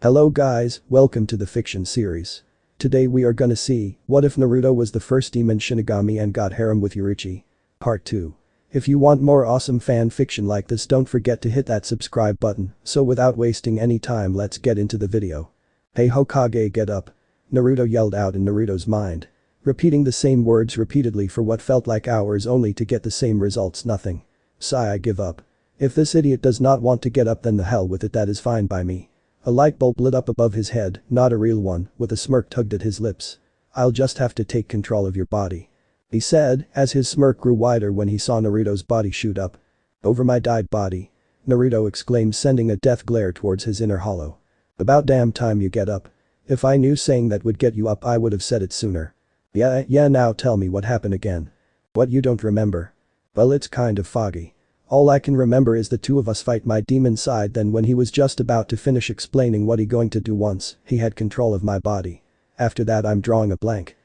Hello guys, welcome to the fiction series. Today we are gonna see, what if Naruto was the first demon Shinigami and got harem with Yoruichi? Part 2. If you want more awesome fan fiction like this, don't forget to hit that subscribe button. So without wasting any time, let's get into the video. Hey Hokage, get up. Naruto yelled out in Naruto's mind. Repeating the same words repeatedly for what felt like hours only to get the same results, nothing. Sigh, I give up. If this idiot does not want to get up, then the hell with it, that is fine by me. A light bulb lit up above his head, not a real one, with a smirk tugged at his lips. I'll just have to take control of your body, he said, as his smirk grew wider when he saw Naruto's body shoot up. Over my dead body, Naruto exclaimed, sending a death glare towards his inner hollow. About damn time you get up. If I knew saying that would get you up, I would have said it sooner. Yeah, now tell me what happened again. What, you don't remember? Well, it's kind of foggy. All I can remember is the two of us fight my demon side, then when he was just about to finish explaining what he going to do once he had control of my body. After that I'm drawing a blank.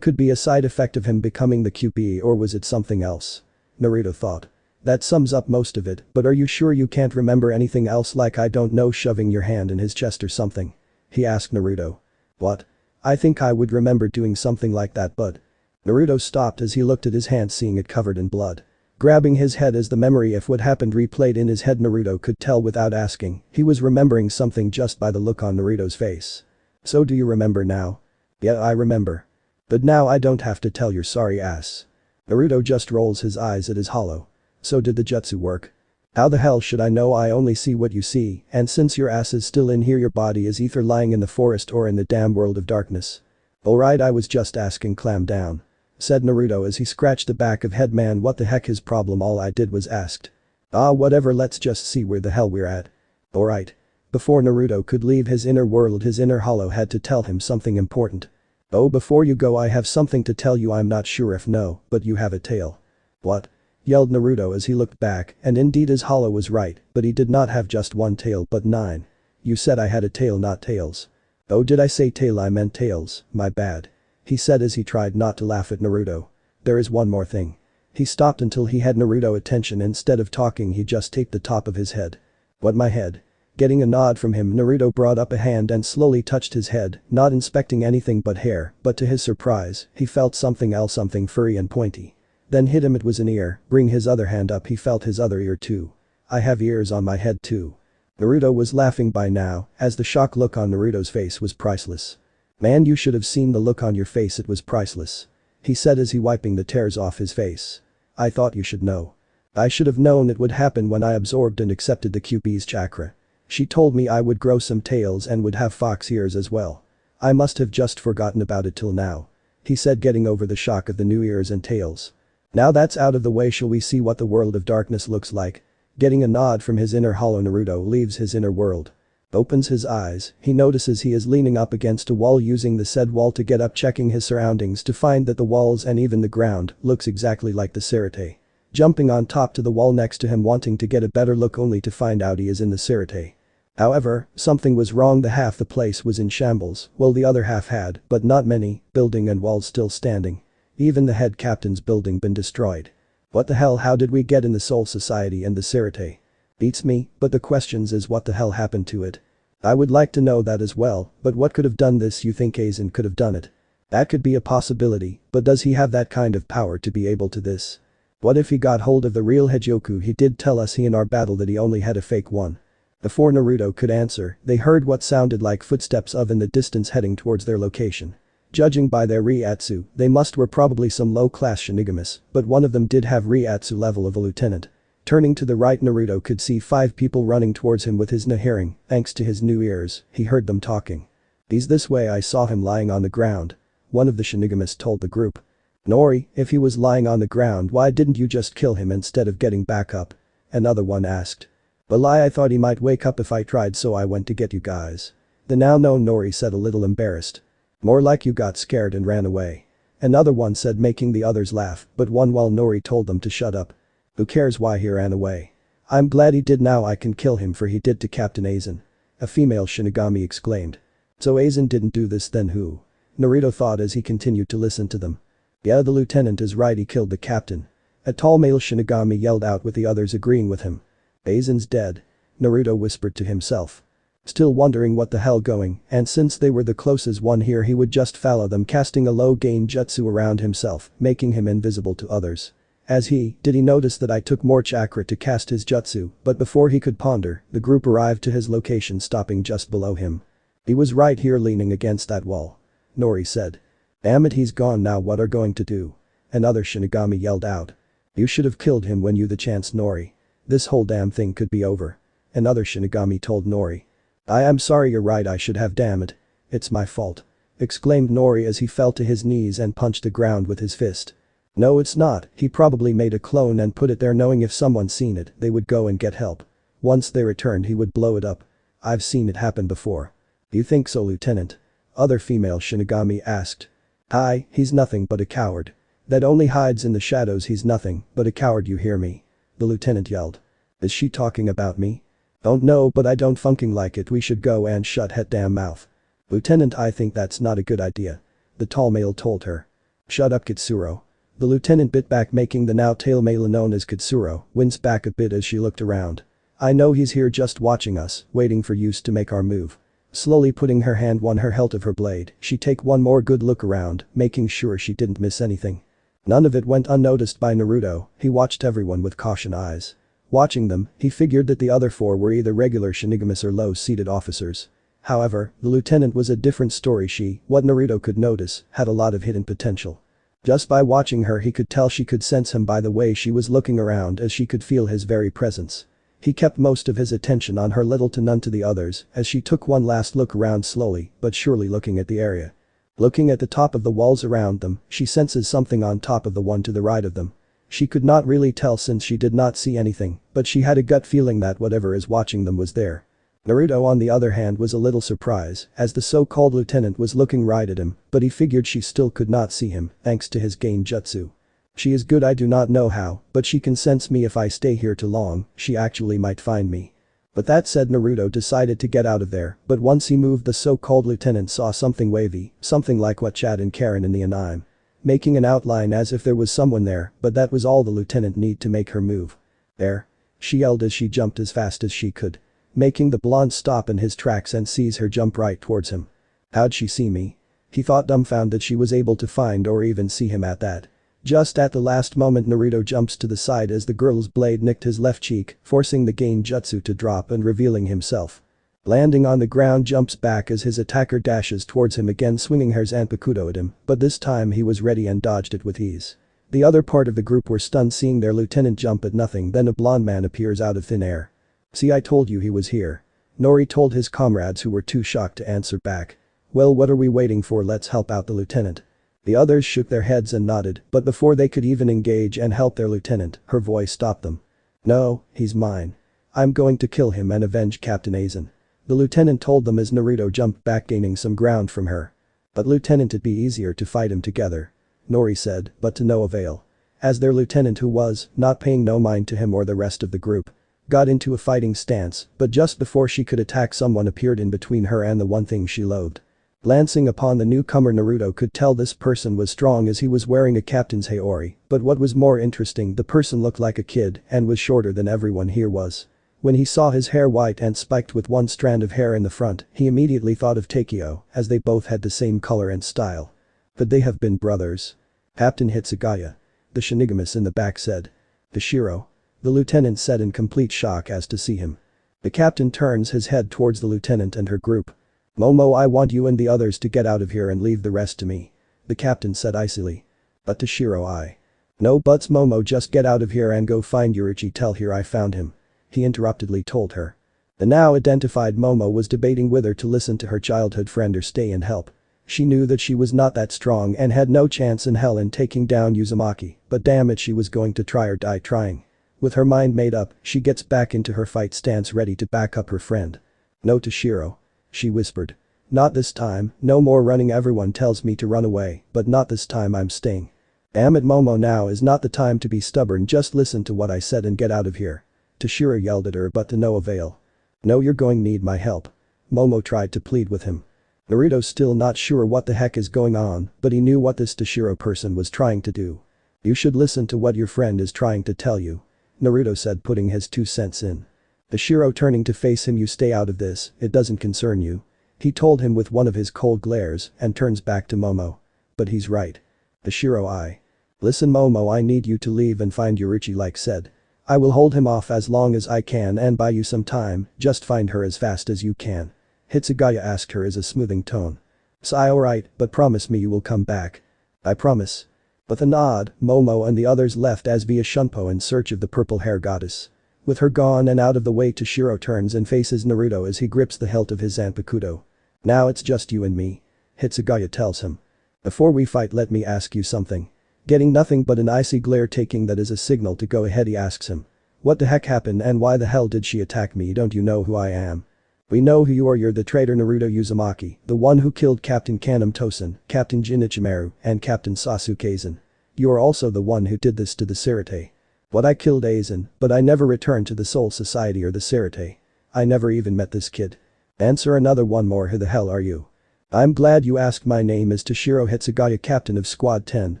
Could be a side effect of him becoming the QP, or was it something else? Naruto thought. That sums up most of it, but are you sure you can't remember anything else, like I don't know, shoving your hand in his chest or something? He asked Naruto. What? I think I would remember doing something like that, but… Naruto stopped as he looked at his hand, seeing it covered in blood. Grabbing his head as the memory of what happened replayed in his head, Naruto could tell without asking, he was remembering something just by the look on Naruto's face. So do you remember now? Yeah, I remember. But now I don't have to tell your sorry ass. Naruto just rolls his eyes at his hollow. So did the jutsu work? How the hell should I know? I only see what you see, and since your ass is still in here, your body is either lying in the forest or in the damn world of darkness. Alright, I was just asking, calm down, said Naruto as he scratched the back of head. Man, what the heck his problem? All I did was asked. Whatever, let's just see where the hell we're at. Alright. Before Naruto could leave his inner world, his inner hollow had to tell him something important. Oh, before you go, I have something to tell you. I'm not sure if no, but you have a tail. What? Yelled Naruto as he looked back, and indeed his hollow was right, but he did not have just one tail but 9. You said I had a tail, not tails. Oh, did I say tail? I meant tails, my bad, he said as he tried not to laugh at Naruto. There is one more thing. He stopped until he had Naruto attention. Instead of talking, he just taped the top of his head. What, my head? Getting a nod from him, Naruto brought up a hand and slowly touched his head, not inspecting anything but hair, but to his surprise, he felt something else, something furry and pointy. Then hit him, it was an ear. Bring his other hand up, he felt his other ear too. I have ears on my head too. Naruto was laughing by now, as the shock look on Naruto's face was priceless. Man, you should have seen the look on your face, it was priceless, he said as he wiping the tears off his face. I thought you should know. I should have known it would happen when I absorbed and accepted the QP's chakra. She told me I would grow some tails and would have fox ears as well. I must have just forgotten about it till now, he said, getting over the shock of the new ears and tails. Now that's out of the way, shall we see what the world of darkness looks like? Getting a nod from his inner hollow, Naruto leaves his inner world. Opens his eyes, he notices he is leaning up against a wall, using the said wall to get up, checking his surroundings to find that the walls and even the ground looks exactly like the Sirete. Jumping on top to the wall next to him, wanting to get a better look, only to find out he is in the Sirete. However, something was wrong. The half the place was in shambles, while the other half had, but not many, building and walls still standing. Even the head captain's building been destroyed. What the hell, how did we get in the Soul Society and the Sirete? Beats me, but the questions is what the hell happened to it? I would like to know that as well, but what could have done this? You think Aizen could have done it? That could be a possibility, but does he have that kind of power to be able to this? What if he got hold of the real Hogyoku? He did tell us in our battle that he only had a fake one. Before Naruto could answer, they heard what sounded like footsteps in the distance heading towards their location. Judging by their Ryatsu, they were probably some low-class Shinigamis, but one of them did have Ryatsu level of a lieutenant. Turning to the right, Naruto could see 5 people running towards him with his hearing. Thanks to his new ears, he heard them talking. He's this way, I saw him lying on the ground, one of the Shinigamis told the group. Nori, if he was lying on the ground, why didn't you just kill him instead of getting back up? Another one asked. Well, I thought he might wake up if I tried, so I went to get you guys. The now known Nori said, a little embarrassed. More like you got scared and ran away. Another one said, making the others laugh, but one while Nori told them to shut up. Who cares why he ran away? I'm glad he did. Now I can kill him for he did to Captain Aizen. A female Shinigami exclaimed. So Aizen didn't do this, then who? Naruto thought as he continued to listen to them. Yeah, the lieutenant is right, he killed the captain. A tall male Shinigami yelled out, with the others agreeing with him. Aizen's dead, Naruto whispered to himself. Still wondering what the hell going, and since they were the closest one here he would just follow them, casting a low gain jutsu around himself, making him invisible to others. Did he notice that I took more chakra to cast his jutsu, but before he could ponder, the group arrived to his location, stopping just below him. He was right here leaning against that wall. Nori said. Damn it, he's gone now, what are going to do? Another Shinigami yelled out. You should have killed him when you the chance, Nori. This whole damn thing could be over. Another Shinigami told Nori. I am sorry, you're right, I should have, damn it. It's my fault. Exclaimed Nori as he fell to his knees and punched the ground with his fist. No, it's not, he probably made a clone and put it there knowing if someone seen it, they would go and get help. Once they returned he would blow it up. I've seen it happen before. You think so, Lieutenant? Other female Shinigami asked. Hi, he's nothing but a coward. That only hides in the shadows, he's nothing but a coward, you hear me? The lieutenant yelled. Is she talking about me? Don't know, but I don't funking like it, we should go and shut het damn mouth. Lieutenant, I think that's not a good idea. The tall male told her. Shut up, Kitsuro. The lieutenant bit back, making the now tail male known as Kitsuro wince back a bit as she looked around. I know he's here just watching us, waiting for use to make our move. Slowly putting her hand on her hilt of her blade, she take one more good look around, making sure she didn't miss anything. None of it went unnoticed by Naruto, he watched everyone with caution eyes. Watching them, he figured that the other four were either regular Shinigamis or low-seated officers. However, the lieutenant was a different story. She, what Naruto could notice, had a lot of hidden potential. Just by watching her he could tell she could sense him by the way she was looking around, as she could feel his very presence. He kept most of his attention on her, little to none to the others, as she took one last look around, slowly but surely looking at the area. Looking at the top of the walls around them, she senses something on top of the one to the right of them. She could not really tell since she did not see anything, but she had a gut feeling that whatever is watching them was there. Naruto on the other hand was a little surprised, as the so-called lieutenant was looking right at him, but he figured she still could not see him, thanks to his gain jutsu. She is good, I do not know how, but she can sense me. If I stay here too long, she actually might find me. But that said, Naruto decided to get out of there, but once he moved the so-called lieutenant saw something wavy, something like what Chad and Karen in the anime. Making an outline as if there was someone there, but that was all the lieutenant need to make her move. There. She yelled as she jumped as fast as she could. Making the blonde stop in his tracks and sees her jump right towards him. How'd she see me? He thought, dumbfounded that she was able to find or even see him at that. Just at the last moment Naruto jumps to the side as the girl's blade nicked his left cheek, forcing the gain jutsu to drop and revealing himself. Landing on the ground, jumps back as his attacker dashes towards him again, swinging her Zanpakuto at him, but this time he was ready and dodged it with ease. The other part of the group were stunned seeing their lieutenant jump at nothing. Then a blonde man appears out of thin air. See, I told you he was here. Nori told his comrades, who were too shocked to answer back. Well, what are we waiting for, let's help out the lieutenant. The others shook their heads and nodded, but before they could even engage and help their lieutenant, her voice stopped them. No, he's mine. I'm going to kill him and avenge Captain Aizen. The lieutenant told them as Naruto jumped back, gaining some ground from her. But lieutenant, it'd be easier to fight him together. Nori said, but to no avail. As their lieutenant, who was not paying no mind to him or the rest of the group, got into a fighting stance, but just before she could attack, someone appeared in between her and the one thing she loathed. Glancing upon the newcomer, Naruto could tell this person was strong as he was wearing a captain's haori, but what was more interesting, the person looked like a kid and was shorter than everyone here was. When he saw his hair white and spiked with one strand of hair in the front, he immediately thought of Takeo, as they both had the same color and style. Could they have been brothers? Captain Hitsugaya. The Shinigamis in the back said. Toshiro. The lieutenant said in complete shock as to see him. The captain turns his head towards the lieutenant and her group. Momo, I want you and the others to get out of here and leave the rest to me. The captain said icily. But Toshiro, No buts, Momo, just get out of here and go find Yoruichi, tell her I found him. He interruptedly told her. The now identified Momo was debating whether to listen to her childhood friend or stay and help. She knew that she was not that strong and had no chance in hell in taking down Uzumaki, but damn it, she was going to try or die trying. With her mind made up, she gets back into her fight stance, ready to back up her friend. No, Toshiro. She whispered. Not this time, no more running, everyone tells me to run away, but not this time, I'm staying. Damn it, Momo, now is not the time to be stubborn, just listen to what I said and get out of here. Toshiro yelled at her, but to no avail. No, you're going to need my help. Momo tried to plead with him. Naruto's still not sure what the heck is going on, but he knew what this Toshiro person was trying to do. You should listen to what your friend is trying to tell you. Naruto said, putting his 2 cents in. Toshiro turning to face him, you stay out of this, it doesn't concern you. He told him with one of his cold glares and turns back to Momo. But he's right. Toshiro Listen Momo, I need you to leave and find Yoruichi like said. I will hold him off as long as I can and buy you some time, just find her as fast as you can. Hitsugaya asked her as a smoothing tone. Sigh alright, but promise me you will come back. I promise. With a nod, Momo and the others left as via Shunpo in search of the purple hair goddess. With her gone and out of the way, Toshiro turns and faces Naruto as he grips the hilt of his Zanpakuto. Now it's just you and me. Hitsugaya tells him. Before we fight, let me ask you something. Getting nothing but an icy glare, taking that as a signal to go ahead, he asks him. What the heck happened and why the hell did she attack me? Don't you know who I am? We know who you are, you're the traitor Naruto Uzumaki, the one who killed Captain Kaname Tosen, Captain Jinichimaru, and Captain Sasuke Aizen. You are also the one who did this to the Sirete. What, I killed Aizen, but I never returned to the Soul Society or the Sirete. I never even met this kid. Answer another one more, who the hell are you? I'm glad you asked. My name is Toshiro Hitsugaya, captain of Squad 10,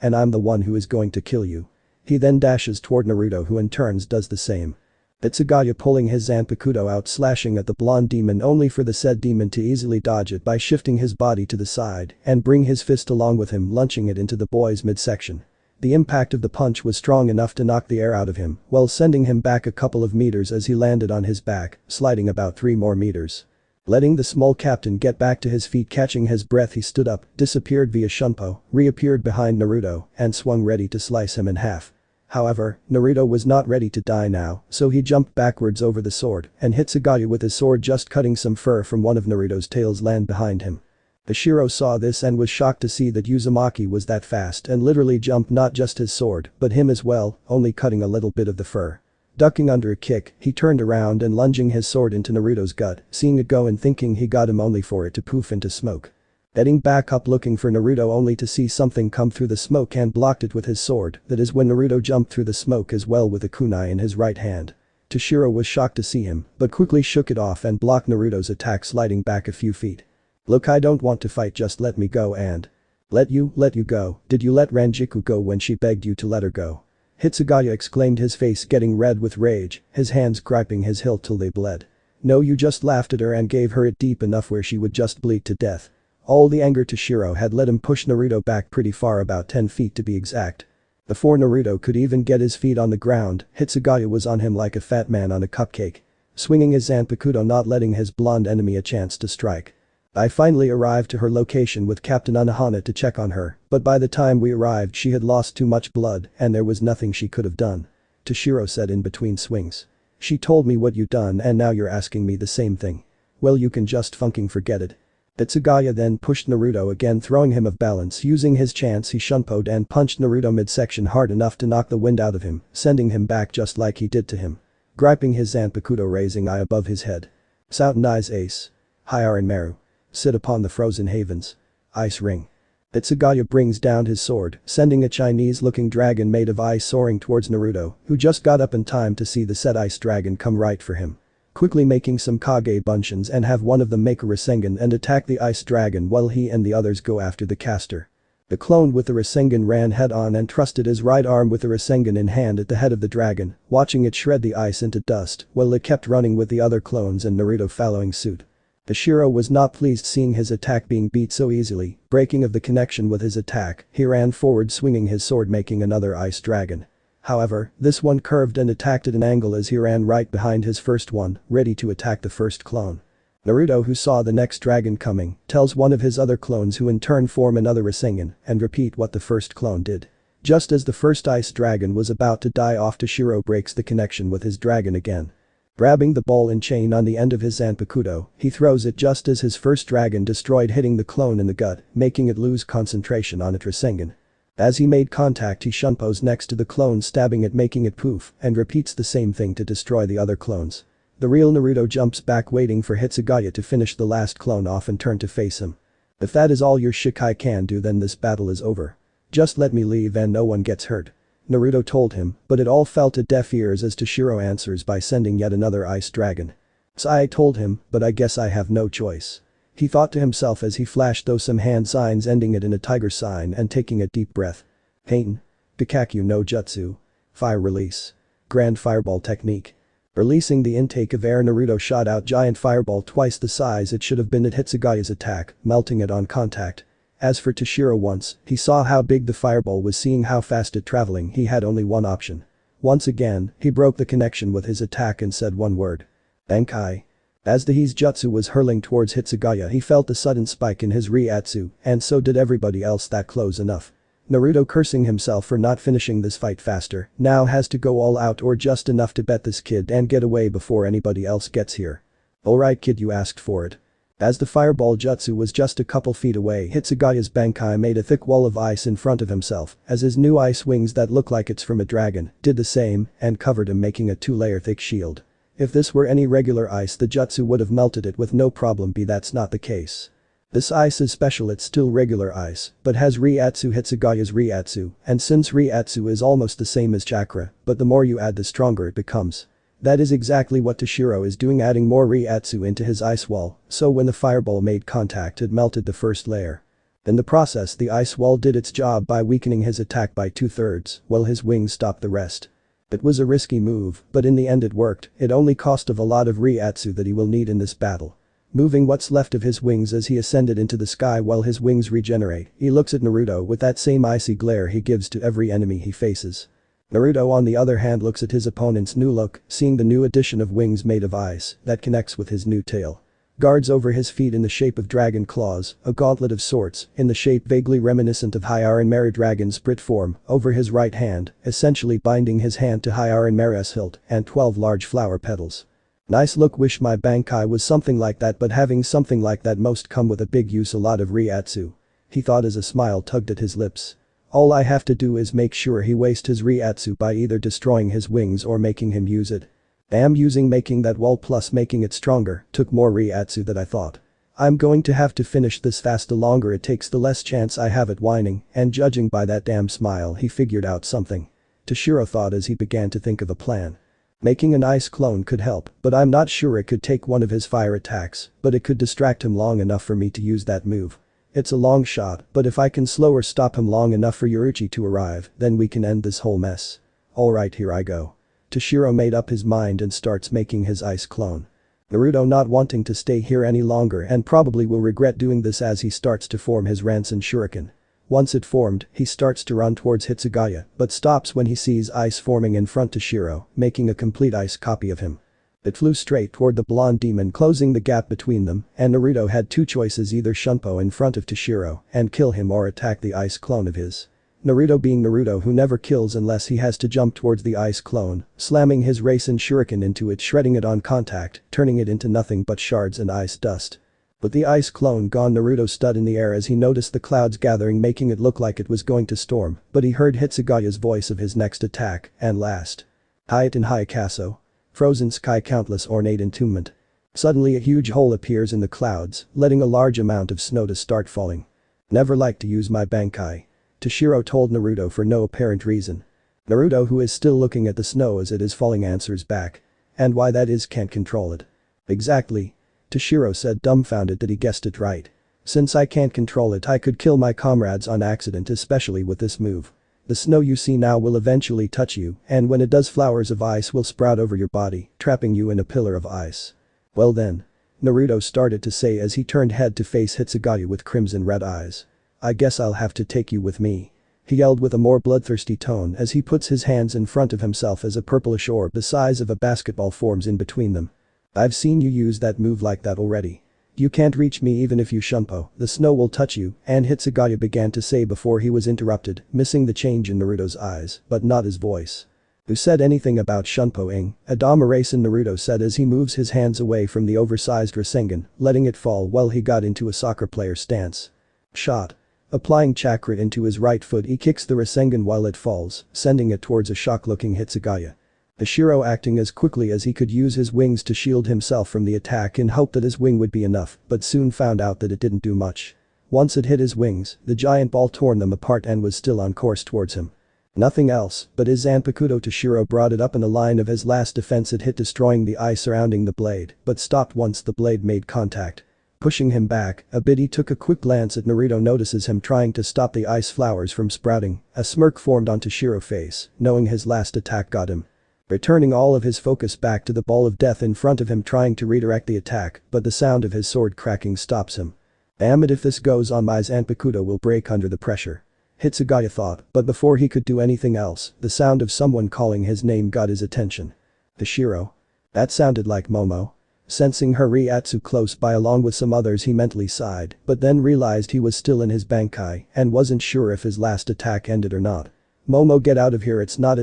and I'm the one who is going to kill you. He then dashes toward Naruto, who in turns does the same. Hitsugaya pulling his Zanpakuto out, slashing at the blonde demon, only for the said demon to easily dodge it by shifting his body to the side and bring his fist along with him, launching it into the boy's midsection. The impact of the punch was strong enough to knock the air out of him, while sending him back a couple of meters as he landed on his back, sliding about 3 more meters. Letting the small captain get back to his feet, catching his breath, he stood up, disappeared via Shunpo, reappeared behind Naruto, and swung ready to slice him in half. However, Naruto was not ready to die now, so he jumped backwards over the sword and hit Hitsugaya with his sword, just cutting some fur from one of Naruto's tails land behind him. Toshiro saw this and was shocked to see that Uzumaki was that fast and literally jumped not just his sword but him as well, only cutting a little bit of the fur. Ducking under a kick, he turned around and lunging his sword into Naruto's gut, seeing it go and thinking he got him, only for it to poof into smoke. Heading back up looking for Naruto, only to see something come through the smoke and blocked it with his sword. That is when Naruto jumped through the smoke as well with a kunai in his right hand. Toshiro was shocked to see him, but quickly shook it off and blocked Naruto's attack, sliding back a few feet. Look, I don't want to fight, just let me go. And let you go? Did you let Ranjiku go when she begged you to let her go? Hitsugaya exclaimed, his face getting red with rage, his hands gripping his hilt till they bled. No, you just laughed at her and gave her it deep enough where she would just bleed to death. All the anger Toshiro had let him push Naruto back pretty far, about 10 feet to be exact. Before Naruto could even get his feet on the ground, Hitsugaya was on him like a fat man on a cupcake. Swinging his Zanpakuto, not letting his blonde enemy a chance to strike. I finally arrived to her location with Captain Unohana to check on her, but by the time we arrived she had lost too much blood and there was nothing she could have done. Toshiro said in between swings. She told me what you done and now you're asking me the same thing. Well, you can just fucking forget it. Hitsugaya then pushed Naruto again, throwing him off balance. Using his chance, he shunpoed and punched Naruto midsection hard enough to knock the wind out of him, sending him back just like he did to him. Gripping his Zanpakuto, raising eye above his head. Souten eyes ace. Hyarin Maru. Sit upon the frozen havens. Ice ring. Hitsugaya brings down his sword, sending a Chinese-looking dragon made of ice soaring towards Naruto, who just got up in time to see the said ice dragon come right for him. Quickly making some Kage Bunshin and have one of them make a Rasengan and attack the ice dragon while he and the others go after the caster. The clone with the Rasengan ran head on and trusted his right arm with the Rasengan in hand at the head of the dragon, watching it shred the ice into dust while it kept running with the other clones and Naruto following suit. Toshiro was not pleased seeing his attack being beat so easily, breaking of the connection with his attack, he ran forward swinging his sword making another ice dragon. However, this one curved and attacked at an angle as he ran right behind his first one, ready to attack the first clone. Naruto, who saw the next dragon coming, tells one of his other clones, who in turn form another Rasengan and repeat what the first clone did. Just as the first ice dragon was about to die off, Toshiro breaks the connection with his dragon again. Grabbing the ball and chain on the end of his Zanpakuto, he throws it just as his first dragon destroyed, hitting the clone in the gut, making it lose concentration on its Rasengan. As he made contact, he shunpos next to the clone, stabbing it making it poof, and repeats the same thing to destroy the other clones. The real Naruto jumps back waiting for Hitsugaya to finish the last clone off and turn to face him. If that is all your Shikai can do, then this battle is over. Just let me leave and no one gets hurt. Naruto told him, but it all fell to deaf ears as Toshiro answers by sending yet another ice dragon. So I told him, but I guess I have no choice. He thought to himself as he flashed those some hand signs, ending it in a tiger sign and taking a deep breath. Heian. Pikaku no Jutsu. Fire release. Grand fireball technique. Releasing the intake of air, Naruto shot out giant fireball twice the size it should have been at Hitsugaya's attack, melting it on contact. As for Toshiro, once he saw how big the fireball was, seeing how fast it traveling, he had only one option. Once again, he broke the connection with his attack and said one word. Bankai. As the He's jutsu was hurling towards Hitsugaya, he felt a sudden spike in his Reiatsu, and so did everybody else that close enough. Naruto, cursing himself for not finishing this fight faster, now has to go all out or just enough to bet this kid and get away before anybody else gets here. Alright kid, you asked for it. As the fireball jutsu was just a couple feet away, Hitsugaya's Bankai made a thick wall of ice in front of himself, as his new ice wings that look like it's from a dragon did the same and covered him, making a 2-layer thick shield. If this were any regular ice, the jutsu would have melted it with no problem, but that's not the case. This ice is special, it's still regular ice, but has Reiatsu, Hitsugaya's Reiatsu, and since Reiatsu is almost the same as chakra, but the more you add the stronger it becomes. That is exactly what Toshiro is doing, adding more Reiatsu into his ice wall, so when the fireball made contact it melted the first layer. In the process, the ice wall did its job by weakening his attack by 2/3, while his wings stopped the rest. It was a risky move, but in the end it worked. It only cost of a lot of Reiatsu that he will need in this battle. Moving what's left of his wings as he ascended into the sky while his wings regenerate, he looks at Naruto with that same icy glare he gives to every enemy he faces. Naruto, on the other hand, looks at his opponent's new look, seeing the new addition of wings made of ice that connects with his new tail. Guards over his feet in the shape of dragon claws, a gauntlet of sorts in the shape vaguely reminiscent of Hyarin Mary Dragon's sprit form over his right hand, essentially binding his hand to Hyarin Mary's hilt, and 12 large flower petals. Nice look, wish my Bankai was something like that, but having something like that must come with a big use, a lot of Reiatsu. He thought as a smile tugged at his lips. All I have to do is make sure he wastes his Reiatsu by either destroying his wings or making him use it. Damn, making that wall plus making it stronger took more Reiatsu than I thought. I'm going to have to finish this fast, the longer it takes the less chance I have at whining, and judging by that damn smile he figured out something. Toshiro thought as he began to think of a plan. Making an ice clone could help, but I'm not sure it could take one of his fire attacks, but it could distract him long enough for me to use that move. It's a long shot, but if I can slow or stop him long enough for Yoruichi to arrive, then we can end this whole mess. Alright, here I go. Toshiro made up his mind and starts making his ice clone. Naruto, not wanting to stay here any longer and probably will regret doing this as he starts to form his Ransen Shuriken. Once it formed, he starts to run towards Hitsugaya, but stops when he sees ice forming in front of Toshiro, making a complete ice copy of him. It flew straight toward the blonde demon, closing the gap between them, and Naruto had two choices: either Shunpo in front of Toshiro and kill him or attack the ice clone of his. Naruto, being Naruto who never kills unless he has to jump towards the ice clone, slamming his Rasen Shuriken into it, shredding it on contact, turning it into nothing but shards and ice dust. With the ice clone gone, Naruto stood in the air as he noticed the clouds gathering, making it look like it was going to storm, but he heard Hitsugaya's voice of his next attack, and last. Hayat in Hayakaso. Frozen sky, countless ornate entombment. Suddenly a huge hole appears in the clouds, letting a large amount of snow to start falling. Never like to use my Bankai. Toshiro told Naruto for no apparent reason. Naruto, who is still looking at the snow as it is falling, answers back. And why that is, can't control it. Exactly. Toshiro said, dumbfounded that he guessed it right. Since I can't control it, I could kill my comrades on accident, especially with this move. The snow you see now will eventually touch you, and when it does, flowers of ice will sprout over your body, trapping you in a pillar of ice. Well then. Naruto started to say as he turned head to face Hitsugaya with crimson red eyes. I guess I'll have to take you with me. He yelled with a more bloodthirsty tone as he puts his hands in front of himself as a purplish orb the size of a basketball forms in between them. I've seen you use that move like that already. You can't reach me even if you Shunpo, the snow will touch you, and Hitsugaya began to say before he was interrupted, missing the change in Naruto's eyes, but not his voice. Who said anything about Shunpo-ing? Adama Rasen, Naruto said as he moves his hands away from the oversized Rasengan, letting it fall while he got into a soccer player stance. Shot. Applying chakra into his right foot, he kicks the Rasengan while it falls, sending it towards a shocked-looking Hitsugaya. Hashirama, acting as quickly as he could, use his wings to shield himself from the attack in hope that his wing would be enough, but soon found out that it didn't do much. Once it hit his wings, the giant ball torn them apart and was still on course towards him. Nothing else, but his Zanpakuto. Toshiro brought it up in a line of his last defense. It hit, destroying the ice surrounding the blade, but stopped once the blade made contact. Pushing him back a bit, he took a quick glance at Naruto, notices him trying to stop the ice flowers from sprouting. A smirk formed on Toshiro's face, knowing his last attack got him. returning all of his focus back to the ball of death in front of him, trying to redirect the attack, but the sound of his sword cracking stops him. Damn it, if this goes on, my Zanpakuto will break under the pressure. Hitsugaya thought, but before he could do anything else, the sound of someone calling his name got his attention. Toshiro. That sounded like Momo. Sensing her Ryatsu close by along with some others, he mentally sighed, but then realized he was still in his Bankai and wasn't sure if his last attack ended or not. Momo, get out of here, it's not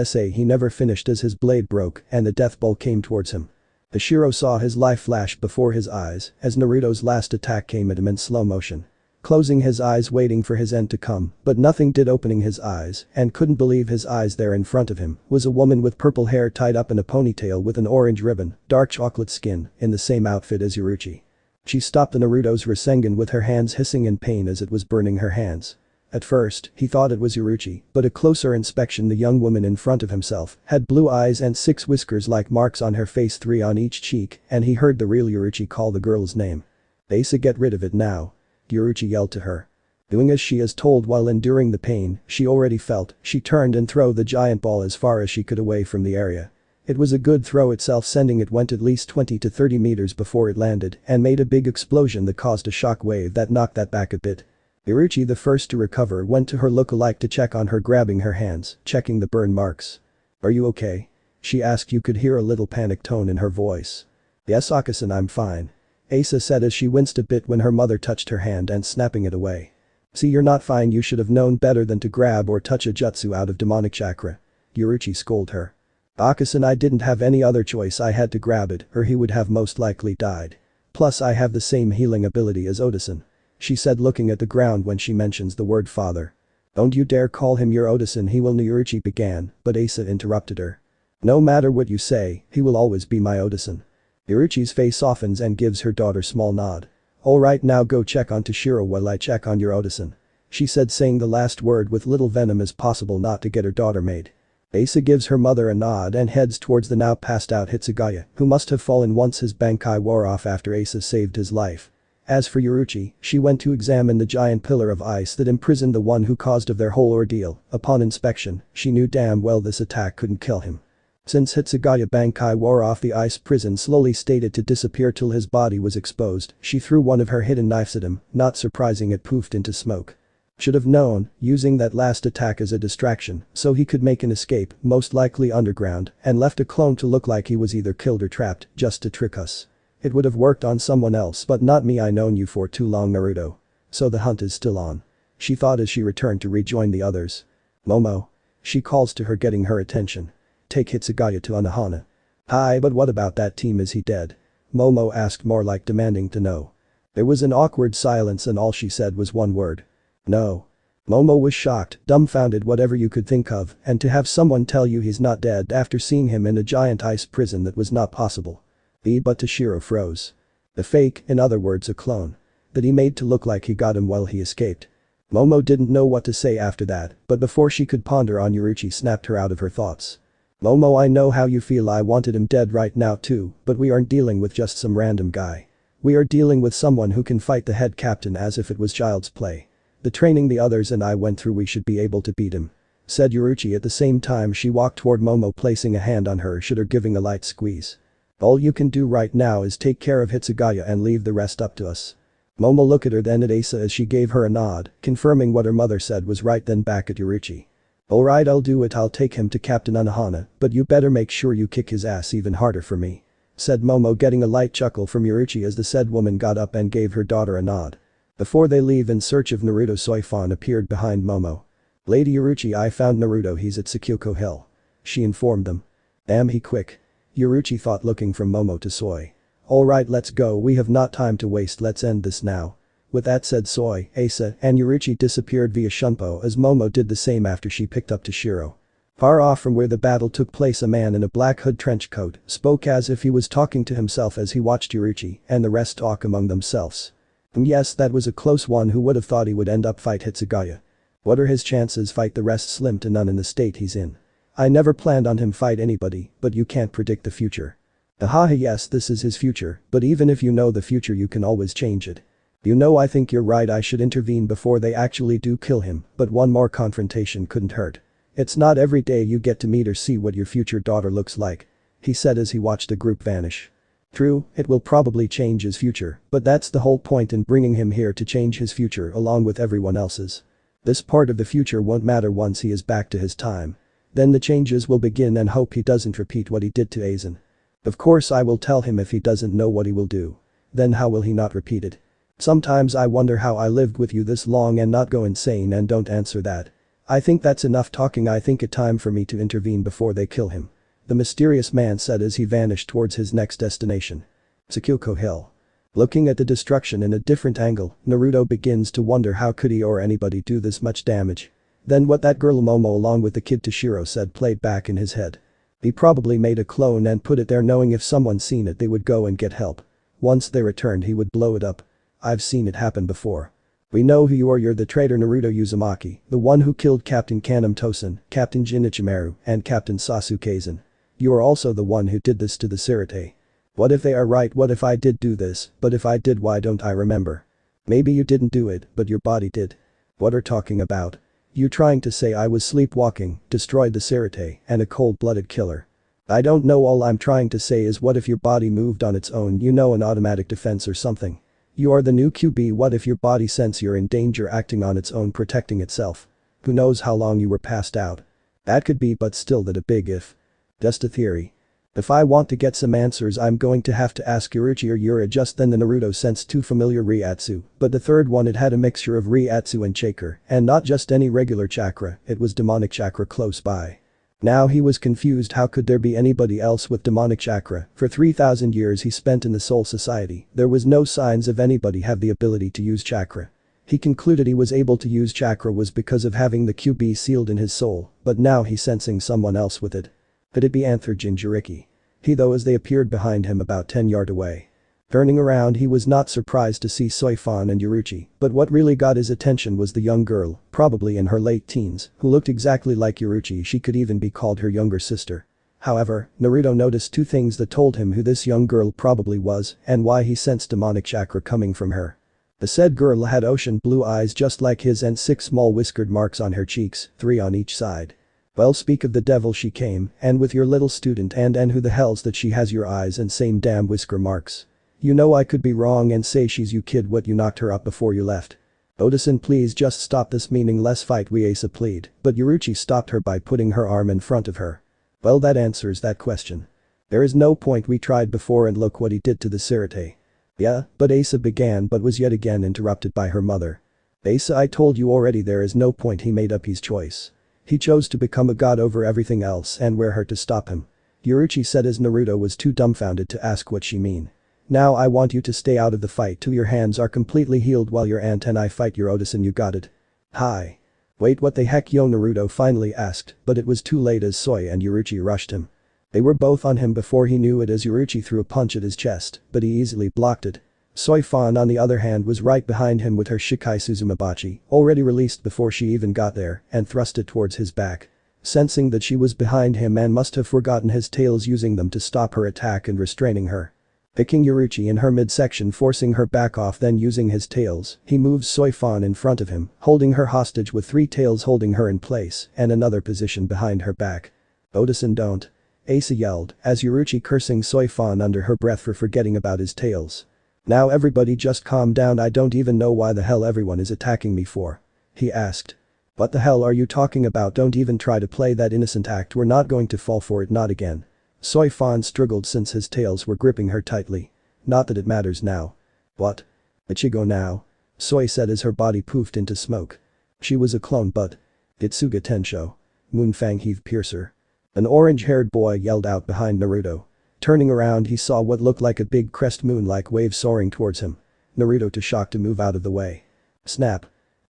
SA. He never finished as his blade broke and the death ball came towards him. Toshiro saw his life flash before his eyes as Naruto's last attack came at him in slow motion. Closing his eyes waiting for his end to come, but nothing did. Opening his eyes and couldn't believe his eyes, there in front of him was a woman with purple hair tied up in a ponytail with an orange ribbon, dark chocolate skin, in the same outfit as Yoruichi. She stopped the Naruto's Rasengan with her hands hissing in pain as it was burning her hands. At first, he thought it was Yoruichi, but a closer inspection, the young woman in front of himself had blue eyes and 6 whiskers like marks on her face, 3 on each cheek, and he heard the real Yoruichi call the girl's name. Asa, get rid of it now. Yoruichi yelled to her. Doing as she is told while enduring the pain she already felt, she turned and threw the giant ball as far as she could away from the area. It was a good throw itself, sending it went at least 20 to 30 meters before it landed and made a big explosion that caused a shock wave that knocked that back a bit. Yoruichi, the first to recover, went to her look-alike to check on her, grabbing her hands, checking the burn marks. Are you okay? She asked. You could hear a little panic tone in her voice. Yes, Akasan, I'm fine. Asa said as she winced a bit when her mother touched her hand and snapping it away. See, you're not fine, you should have known better than to grab or touch a jutsu out of demonic chakra. Yoruichi scolded her. Akasan, I didn't have any other choice, I had to grab it or he would have most likely died. Plus I have the same healing ability as Oda-san. She said, looking at the ground when she mentions the word father. Don't you dare call him your Oda-san, he will, Yoruichi began, but Asa interrupted her. No matter what you say, he will always be my Oda-san. Yoruichi's face softens and gives her daughter small nod. Alright, now go check on Toshiro while I check on your Oda-san. She said, saying the last word with little venom as possible not to get her daughter made. Asa gives her mother a nod and heads towards the now passed out Hitsugaya, who must have fallen once his Bankai wore off after Asa saved his life. As for Yoruichi, she went to examine the giant pillar of ice that imprisoned the one who caused of their whole ordeal. Upon inspection, she knew damn well this attack couldn't kill him. Since Hitsugaya Bankai wore off, the ice prison slowly stated to disappear till his body was exposed. She threw one of her hidden knives at him, not surprising it poofed into smoke. Should have known, using that last attack as a distraction so he could make an escape, most likely underground, and left a clone to look like he was either killed or trapped just to trick us. It would have worked on someone else but not me, I known you for too long, Naruto. So the hunt is still on. She thought as she returned to rejoin the others. Momo. She calls to her, getting her attention. Take Hitsugaya to Anohana. Hi, but what about that team, is he dead? Momo asked, more like demanding to know. There was an awkward silence and all she said was one word. No. Momo was shocked, dumbfounded, whatever you could think of, and to have someone tell you he's not dead after seeing him in a giant ice prison, that was not possible. But Toshiro froze. The fake, in other words a clone, that he made to look like he got him while he escaped. Momo didn't know what to say after that, but before she could ponder on, Yoruichi snapped her out of her thoughts. Momo, I know how you feel, I wanted him dead right now too, but we aren't dealing with just some random guy. We are dealing with someone who can fight the head captain as if it was child's play. The training the others and I went through, we should be able to beat him. Said Yoruichi. At the same time she walked toward Momo, placing a hand on her shoulder, giving a light squeeze. All you can do right now is take care of Hitsugaya and leave the rest up to us. Momo looked at her, then at Asa as she gave her a nod, confirming what her mother said was right, then back at Yoruichi. Alright, I'll do it, I'll take him to Captain Anohana, but you better make sure you kick his ass even harder for me. Said Momo, getting a light chuckle from Yoruichi as the said woman got up and gave her daughter a nod. Before they leave in search of Naruto, Soifon appeared behind Momo. Lady Yoruichi, I found Naruto, he's at Sakyoko Hill. She informed them. Damn, he quick. Yoruichi thought, looking from Momo to Soi. Alright, let's go, we have not time to waste, let's end this now. With that said, Soi, Asa, and Yoruichi disappeared via Shunpo as Momo did the same after she picked up Toshiro. Far off from where the battle took place, a man in a black hood trench coat spoke as if he was talking to himself as he watched Yoruichi and the rest talk among themselves. Yes, that was a close one. Who would have thought he would end up fight Hitsugaya? What are his chances? Fight the rest? Slim to none in the state he's in. I never planned on him fight anybody, but you can't predict the future. Ahaha, yes, this is his future, but even if you know the future you can always change it. You know, I think you're right, I should intervene before they actually do kill him, but one more confrontation couldn't hurt. It's not every day you get to meet or see what your future daughter looks like," he said as he watched the group vanish. True, it will probably change his future, but that's the whole point in bringing him here, to change his future along with everyone else's. This part of the future won't matter once he is back to his time. Then the changes will begin, and hope he doesn't repeat what he did to Aizen. Of course I will tell him if he doesn't know what he will do. Then how will he not repeat it? Sometimes I wonder how I lived with you this long and not go insane. And don't answer that. I think that's enough talking. I think it's time for me to intervene before they kill him," the mysterious man said as he vanished towards his next destination. Sakyoko Hill. Looking at the destruction in a different angle, Naruto begins to wonder how could he or anybody do this much damage. Then what that girl Momo along with the kid Toshiro said played back in his head. He probably made a clone and put it there, knowing if someone seen it they would go and get help. Once they returned he would blow it up. I've seen it happen before. We know who you are. You're the traitor Naruto Uzumaki, the one who killed Captain Kaname Tosen, Captain Jin Ichimaru, and Captain Sasuke. You are also the one who did this to the Sirite. What if they are right? What if I did do this? But if I did, why don't I remember? Maybe you didn't do it, but your body did. What are talking about? You trying to say I was sleepwalking, destroyed the Sirite, and a cold-blooded killer? I don't know. All I'm trying to say is, what if your body moved on its own, an automatic defense or something? You are the new QB. What if your body sense you're in danger, acting on its own, protecting itself? Who knows how long you were passed out? That could be, but still that a big if. Just a theory. If I want to get some answers I'm going to have to ask Yoruichi or Yura. Just then the Naruto sensed two familiar Reiatsu, but the third one, it had a mixture of Reiatsu and chakra, and not just any regular chakra, it was demonic chakra close by. Now he was confused. How could there be anybody else with demonic chakra? For 3,000 years he spent in the Soul Society, there was no signs of anybody have the ability to use chakra. He concluded he was able to use chakra was because of having the QB sealed in his soul, but now he's sensing someone else with it. Could it be Anther Jinchuriki? He though, as they appeared behind him about 10 yards away. Turning around he was not surprised to see Soifan and Yoruichi, but what really got his attention was the young girl, probably in her late teens, who looked exactly like Yoruichi. She could even be called her younger sister. However, Naruto noticed two things that told him who this young girl probably was and why he sensed demonic chakra coming from her. The said girl had ocean blue eyes just like his and 6 small whiskered marks on her cheeks, 3 on each side. Well, speak of the devil, she came, and with your little student, and who the hell's that? She has your eyes and same damn whisker marks. You know I could be wrong and say she's you, kid. What, you knocked her up before you left? Otosan, please just stop this meaningless fight, Asa plead, but Yoruichi stopped her by putting her arm in front of her. Well, that answers that question. There is no point, we tried before and look what he did to the Sirite. Yeah, but Asa began but was yet again interrupted by her mother. Asa, I told you already there is no point. He made up his choice. He chose to become a god over everything else and we're here to stop him. Yoruichi said as Naruto was too dumbfounded to ask what she mean. Now I want you to stay out of the fight till your hands are completely healed while your aunt and I fight your Otosan, you got it? Hi. Wait, what the heck, yo? Naruto finally asked, but it was too late as Soi and Yoruichi rushed him. They were both on him before he knew it as Yoruichi threw a punch at his chest, but he easily blocked it. Soifan on the other hand was right behind him with her Shikai Suzumabachi, already released before she even got there, and thrust it towards his back. Sensing that she was behind him and must have forgotten his tails, using them to stop her attack and restraining her. Picking Yoruichi in her midsection, forcing her back off, then using his tails, he moves Soifan in front of him, holding her hostage with 3 tails holding her in place and another position behind her back. Otosan, don't. Asa yelled, as Yoruichi cursing Soifan under her breath for forgetting about his tails. Now everybody just calm down. I don't even know why the hell everyone is attacking me for. He asked. What the hell are you talking about? Don't even try to play that innocent act. We're not going to fall for it, not again. Soifan struggled since his tails were gripping her tightly. Not that it matters now. What? Ichigo now? Soi said as her body poofed into smoke. She was a clone, but. Itsuga Tensho. Moonfang Heave Piercer. An orange-haired boy yelled out behind Naruto. Turning around he saw what looked like a big crest moon-like wave soaring towards him. Naruto too shocked to move out of the way. Snap.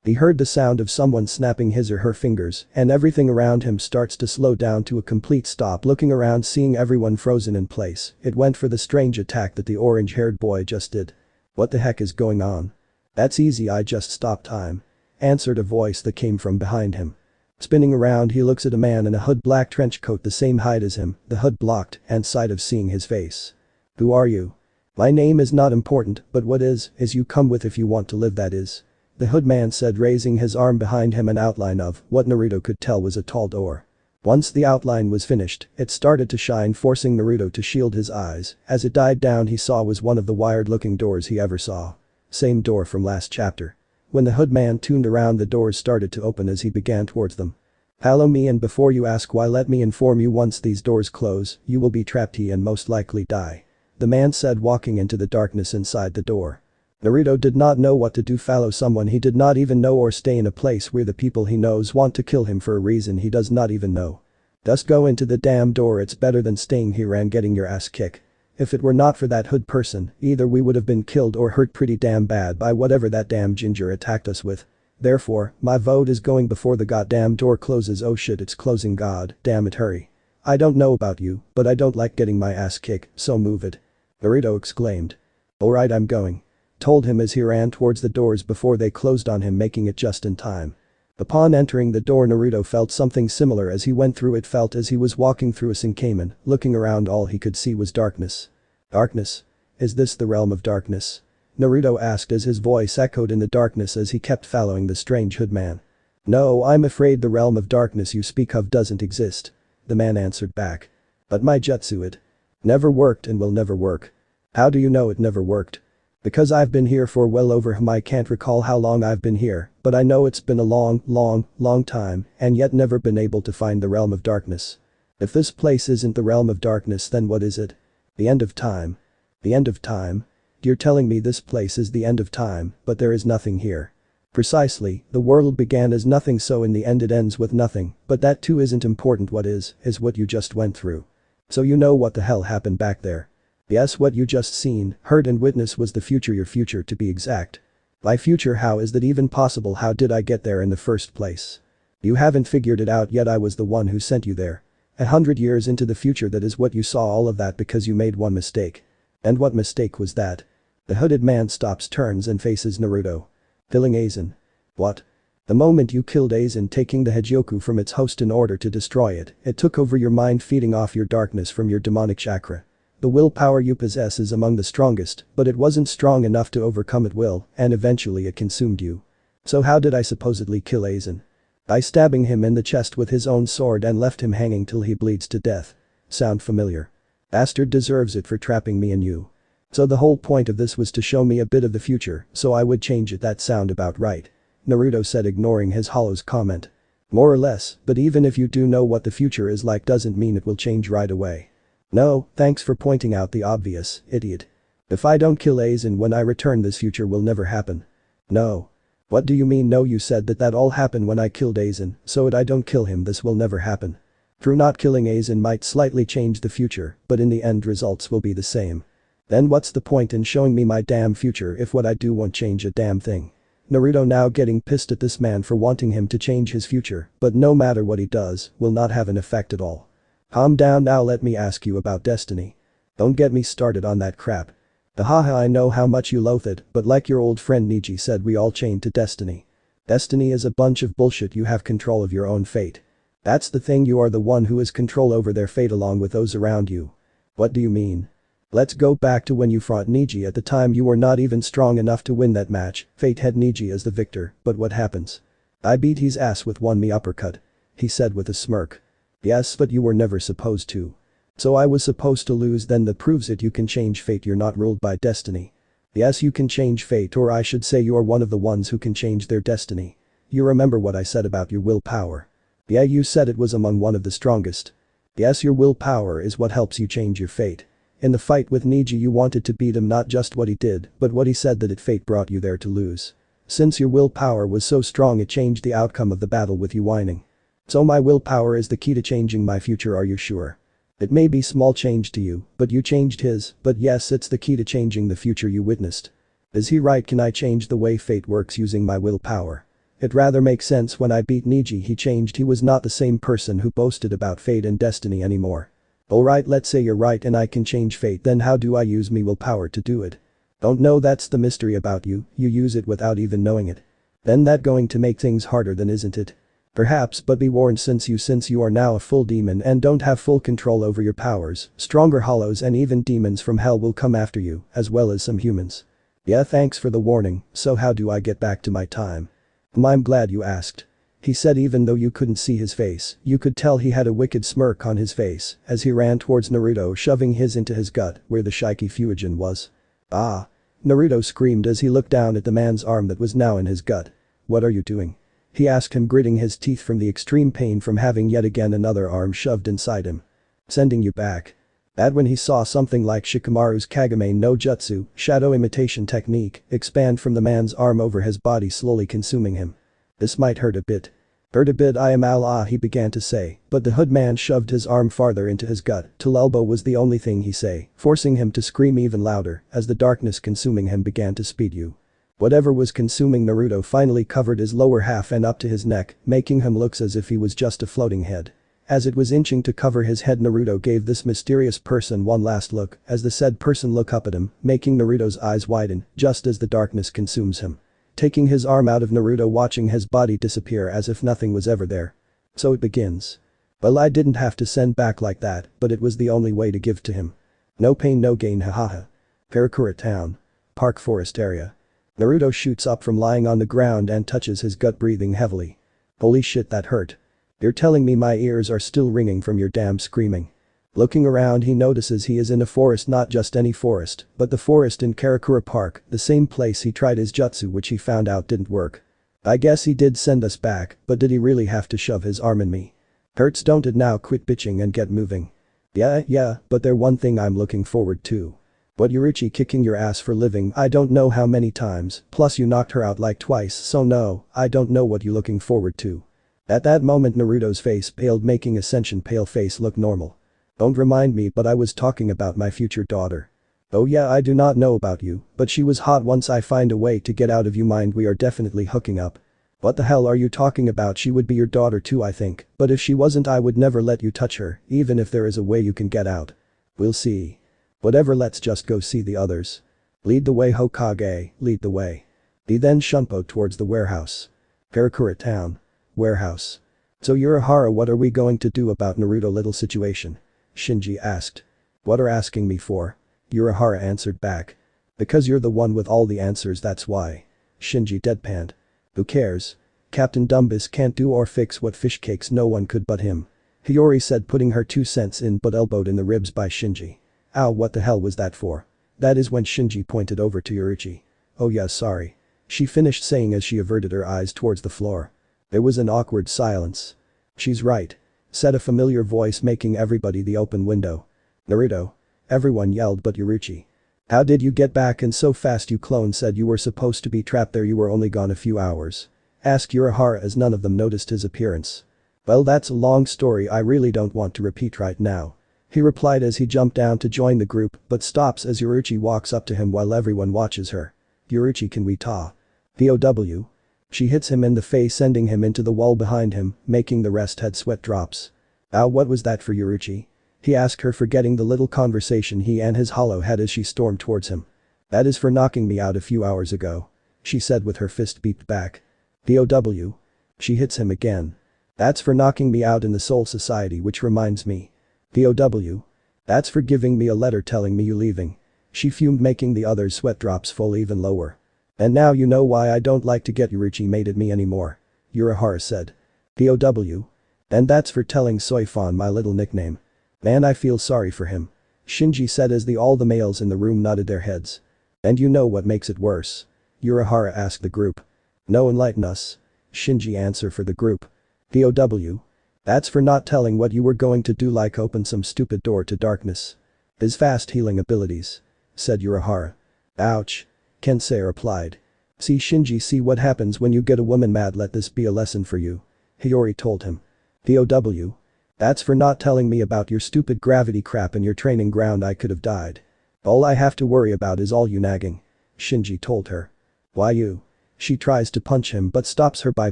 He heard the sound of someone snapping his or her fingers and everything around him starts to slow down to a complete stop. Looking around, seeing everyone frozen in place, it went for the strange attack that the orange-haired boy just did. What the heck is going on? That's easy, I just stopped time. Answered a voice that came from behind him. Spinning around he looks at a man in a hood black trench coat the same height as him, the hood blocked and sight of seeing his face. Who are you? My name is not important, but what is you come with if you want to live, that is. The hoodman said, raising his arm behind him. An outline of what Naruto could tell was a tall door. Once the outline was finished, it started to shine, forcing Naruto to shield his eyes. As it died down, he saw was one of the wired-looking doors he ever saw. Same door from last chapter. When the hoodman tuned around, the doors started to open as he began towards them. Follow me, and before you ask why, let me inform you, once these doors close, you will be trapped here and most likely die. The man said, walking into the darkness inside the door. Naruto did not know what to do. Follow someone he did not even know, or stay in a place where the people he knows want to kill him for a reason he does not even know. Just go into the damn door. It's better than staying here and getting your ass kicked. If it were not for that hood person, either we would have been killed or hurt pretty damn bad by whatever that damn ginger attacked us with. Therefore, my vote is going before the goddamn door closes. Oh shit, it's closing, god damn it, hurry. I don't know about you, but I don't like getting my ass kicked, so move it. Naruto exclaimed. Alright, I'm going. Told him as he ran towards the doors before they closed on him, making it just in time. Upon entering the door, Naruto felt something similar as he went through it. Felt as he was walking through a Shinigami, looking around, all he could see was darkness. Darkness? Is this the realm of darkness? Naruto asked as his voice echoed in the darkness as he kept following the strange hoodman. No, I'm afraid the realm of darkness you speak of doesn't exist. The man answered back. But my jutsu, it never worked and will never work. How do you know it never worked? Because I've been here for well over I can't recall how long I've been here, but I know it's been a long time, and yet never been able to find the realm of darkness. If this place isn't the realm of darkness, then what is it? The end of time. The end of time? You're telling me this place is the end of time, but there is nothing here. Precisely, the world began as nothing, so in the end it ends with nothing, but that too isn't important. What is what you just went through. So you know what the hell happened back there. Yes, what you just seen, heard and witnessed was the future, your future to be exact. My future? How is that even possible? How did I get there in the first place? You haven't figured it out yet. I was the one who sent you there. 100 years into the future, that is what you saw, all of that because you made one mistake. And what mistake was that? The hooded man stops, turns and faces Naruto. Killing Aizen. What? The moment you killed Aizen, taking the Hogyoku from its host in order to destroy it, it took over your mind, feeding off your darkness from your demonic chakra. The willpower you possess is among the strongest, but it wasn't strong enough to overcome it will, and eventually it consumed you. So how did I supposedly kill Aizen? By stabbing him in the chest with his own sword and left him hanging till he bleeds to death. Sound familiar? Bastard deserves it for trapping me and you. So the whole point of this was to show me a bit of the future, so I would change it. That sound about right. Naruto said, ignoring his Hollow's comment. More or less, but even if you do know what the future is like, doesn't mean it will change right away. No, thanks for pointing out the obvious, idiot. If I don't kill Aizen when I return, this future will never happen. No. What do you mean no? You said that all happened when I killed Aizen, so if I don't kill him this will never happen. True, not killing Aizen might slightly change the future, but in the end results will be the same. Then what's the point in showing me my damn future if what I do won't change a damn thing? Naruto now getting pissed at this man for wanting him to change his future, but no matter what he does, will not have an effect at all. Calm down now, let me ask you about destiny. Don't get me started on that crap. Haha, I know how much you loathe it, but like your old friend Neji said, we all chained to destiny. Destiny is a bunch of bullshit. You have control of your own fate. That's the thing, you are the one who has control over their fate along with those around you. What do you mean? Let's go back to when you fought Neji. At the time you were not even strong enough to win that match. Fate had Neji as the victor, but what happens? I beat his ass with one uppercut. He said with a smirk. Yes, but you were never supposed to. So I was supposed to lose, then that proves it. You can change fate, you're not ruled by destiny. Yes, you can change fate, or I should say you are one of the ones who can change their destiny. You remember what I said about your willpower? Yeah, you said it was among one of the strongest. Yes, your willpower is what helps you change your fate. In the fight with Neji you wanted to beat him, not just what he did, but what he said, that fate brought you there to lose. Since your willpower was so strong it changed the outcome of the battle with you whining. So my willpower is the key to changing my future, are you sure? It may be small change to you, but you changed his, but yes, it's the key to changing the future you witnessed. Is he right? Can I change the way fate works using my willpower? It rather makes sense. When I beat Neji he changed, he was not the same person who boasted about fate and destiny anymore. Alright, let's say you're right and I can change fate, then how do I use me willpower to do it? Don't know, that's the mystery about you, you use it without even knowing it. Then that going to make things harder then, isn't it? Perhaps, but be warned, since you are now a full demon and don't have full control over your powers, stronger hollows and even demons from hell will come after you, as well as some humans. Yeah, thanks for the warning, so how do I get back to my time? I'm glad you asked. He said even though you couldn't see his face, you could tell he had a wicked smirk on his face as he ran towards Naruto shoving his into his gut where the Shiki Fuijin was. Ah! Naruto screamed as he looked down at the man's arm that was now in his gut. What are you doing? He asked him gritting his teeth from the extreme pain from having yet again another arm shoved inside him. Sending you back. That when he saw something like Shikamaru's Kagame no Jutsu, shadow imitation technique, expand from the man's arm over his body slowly consuming him. This might hurt a bit. Hurt a bit I am Allah he began to say, but the hood man shoved his arm farther into his gut till elbow was the only thing he say, forcing him to scream even louder as the darkness consuming him began to speed you. Whatever was consuming Naruto finally covered his lower half and up to his neck, making him look as if he was just a floating head. As it was inching to cover his head, Naruto gave this mysterious person one last look as the said person look up at him, making Naruto's eyes widen just as the darkness consumes him. Taking his arm out of Naruto, watching his body disappear as if nothing was ever there. So it begins. Well, I didn't have to send back like that, but it was the only way to give to him. No pain no gain, hahaha. Karakura Town. Park Forest area. Naruto shoots up from lying on the ground and touches his gut, breathing heavily. Holy shit, that hurt. You're telling me my ears are still ringing from your damn screaming. Looking around, he notices he is in a forest, not just any forest, but the forest in Karakura Park, the same place he tried his jutsu which he found out didn't work. I guess he did send us back, but did he really have to shove his arm in me? Hurts, don't it? Now quit bitching and get moving. Yeah, but there's one thing I'm looking forward to. What, Yoruichi kicking your ass for living I don't know how many times, plus you knocked her out like twice, so no, I don't know what you looking forward to. At that moment Naruto's face paled, making Ascension pale face look normal. Don't remind me, but I was talking about my future daughter. Oh yeah, I do not know about you, but she was hot. Once I find a way to get out of your mind we are definitely hooking up. What the hell are you talking about? She would be your daughter too, I think, but if she wasn't I would never let you touch her, even if there is a way you can get out. We'll see. Whatever, let's just go see the others. Lead the way Hokage, lead the way. He then shunpoed towards the warehouse. Karakura Town. Warehouse. So Yoruichi, what are we going to do about Naruto little situation? Shinji asked. What are asking me for? Yoruichi answered back. Because you're the one with all the answers, that's why. Shinji deadpanned. Who cares? Captain Dumbus can't do or fix what fish cakes no one could but him. Hiyori said, putting her 2 cents in, but elbowed in the ribs by Shinji. Ow, what the hell was that for? That is when Shinji pointed over to Yoruichi. Oh yeah, sorry. She finished saying as she averted her eyes towards the floor. There was an awkward silence. She's right. Said a familiar voice, making everybody the open window. Naruto. Everyone yelled but Yoruichi. How did you get back and so fast? You clone said you were supposed to be trapped there, you were only gone a few hours. Asked Yoruichi as none of them noticed his appearance. Well, that's a long story I really don't want to repeat right now. He replied as he jumped down to join the group but stops as Yoruichi walks up to him while everyone watches her. Yoruichi, can we talk? POW. She hits him in the face, sending him into the wall behind him, making the rest head sweat drops. Ow, what was that for, Yoruichi? He asked her, forgetting the little conversation he and his hollow had as she stormed towards him. That is for knocking me out a few hours ago. She said with her fist beeped back. POW. She hits him again. That's for knocking me out in the Soul Society, which reminds me. POW. That's for giving me a letter telling me you leaving. She fumed, making the others' sweat drops fall even lower. And now you know why I don't like to get Yoruichi made at me anymore. Yoruichi said. POW. And that's for telling Soifon my little nickname. Man, I feel sorry for him. Shinji said as all the males in the room nodded their heads. And you know what makes it worse? Yoruichi asked the group. No, enlighten us. Shinji answered for the group. POW. That's for not telling what you were going to do, like open some stupid door to darkness. His fast healing abilities. Said Yoruichi. Ouch. Kensei replied. See Shinji, see what happens when you get a woman mad, let this be a lesson for you. Hiyori told him. POW. That's for not telling me about your stupid gravity crap in your training ground. I could have died. All I have to worry about is all you nagging. Shinji told her. Why you? She tries to punch him but stops her by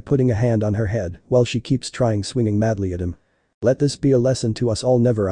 putting a hand on her head while she keeps trying, swinging madly at him. Let this be a lesson to us all, never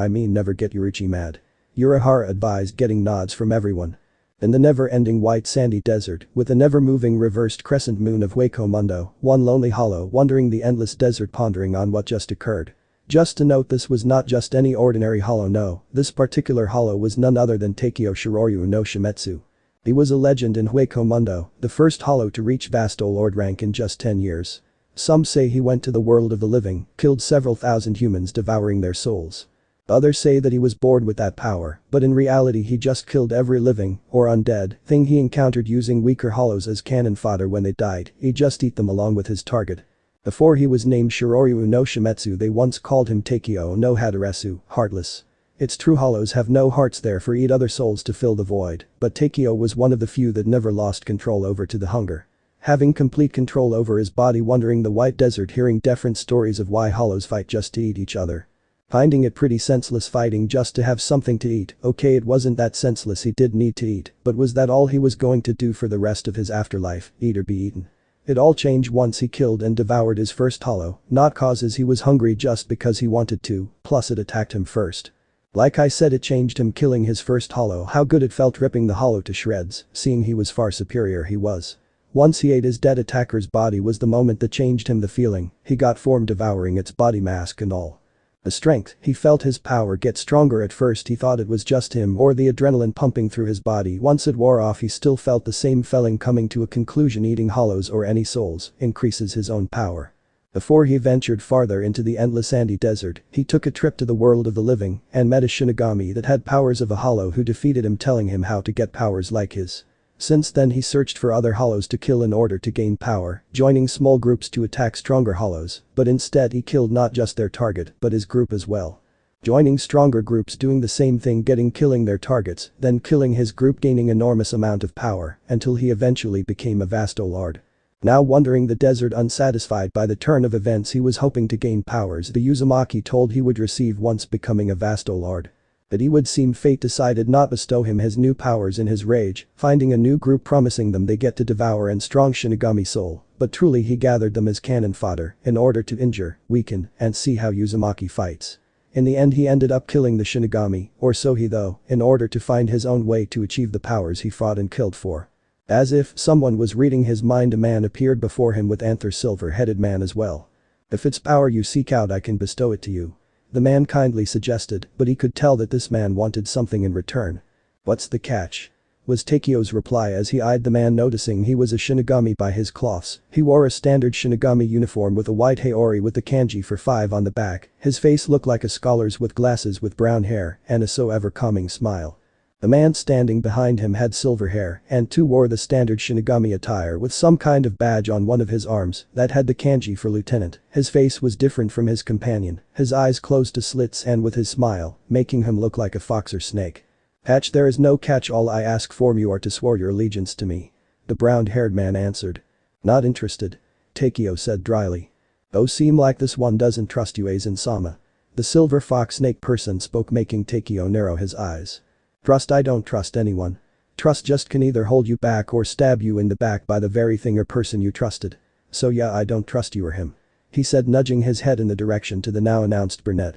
get Yoruichi mad. Yoruichi advised, getting nods from everyone. In the never-ending white sandy desert, with the never-moving reversed crescent moon of Wako Mundo, one lonely hollow wandering the endless desert, pondering on what just occurred. Just to note, this was not just any ordinary hollow, no, this particular hollow was none other than Teikyo Shiroryu no Shimetsu. He was a legend in Hueco Mundo, the first hollow to reach Vasto Lord rank in just 10 years. Some say he went to the world of the living, killed several thousand humans devouring their souls. Others say that he was bored with that power, but in reality he just killed every living, or undead, thing he encountered using weaker hollows as cannon fodder when they died, he just eat them along with his target. Before he was named Shiroryu no Shimetsu they once called him Takeo no Hadaresu, heartless. It's true hollows have no hearts therefore eat other souls to fill the void, but Takeo was one of the few that never lost control over to the hunger. Having complete control over his body wandering the white desert hearing different stories of why hollows fight just to eat each other. Finding it pretty senseless fighting just to have something to eat, okay it wasn't that senseless he did need to eat, but was that all he was going to do for the rest of his afterlife, eat or be eaten? It all changed once he killed and devoured his first hollow, not causes he was hungry just because he wanted to, plus it attacked him first. Like I said it changed him killing his first hollow how good it felt ripping the hollow to shreds, seeing he was far superior he was. Once he ate his dead attacker's body was the moment that changed him the feeling, he got form devouring its body mask and all. The strength, he felt his power get stronger at first he thought it was just him or the adrenaline pumping through his body once it wore off he still felt the same feeling coming to a conclusion eating hollows or any souls increases his own power. Before he ventured farther into the endless sandy desert, he took a trip to the world of the living and met a Shinigami that had powers of a hollow who defeated him telling him how to get powers like his. Since then he searched for other hollows to kill in order to gain power, joining small groups to attack stronger hollows, but instead he killed not just their target but his group as well. Joining stronger groups doing the same thing killing their targets, then killing his group gaining enormous amount of power, until he eventually became a Vasto Lord. Now wandering the desert unsatisfied by the turn of events he was hoping to gain powers the Uzumaki told he would receive once becoming a Vasto Lord. But he would seem fate decided not bestow him his new powers in his rage, finding a new group promising them they get to devour and strong Shinigami soul, but truly he gathered them as cannon fodder in order to injure, weaken, and see how Uzumaki fights. In the end he ended up killing the Shinigami, or so he though, in order to find his own way to achieve the powers he fought and killed for. As if someone was reading his mind a man appeared before him with anther silver-headed man as well. If it's power you seek out I can bestow it to you. The man kindly suggested, but he could tell that this man wanted something in return. What's the catch? Was Takeo's reply as he eyed the man noticing he was a Shinigami by his cloths. He wore a standard Shinigami uniform with a white haori with the kanji for 5 on the back, his face looked like a scholar's with glasses with brown hair and a so ever calming smile. The man standing behind him had silver hair and too wore the standard Shinigami attire with some kind of badge on one of his arms that had the kanji for lieutenant. His face was different from his companion, his eyes closed to slits and with his smile, making him look like a fox or snake. Patch there is no catch all I ask from you are to swear your allegiance to me. The brown-haired man answered. Not interested. Takeo said dryly. Oh seem like this one doesn't trust you Aizen-sama. The silver fox snake person spoke making Takeo narrow his eyes. Trust I don't trust anyone. Trust just can either hold you back or stab you in the back by the very thing or person you trusted. So yeah I don't trust you or him. He said nudging his head in the direction to the now announced brunette.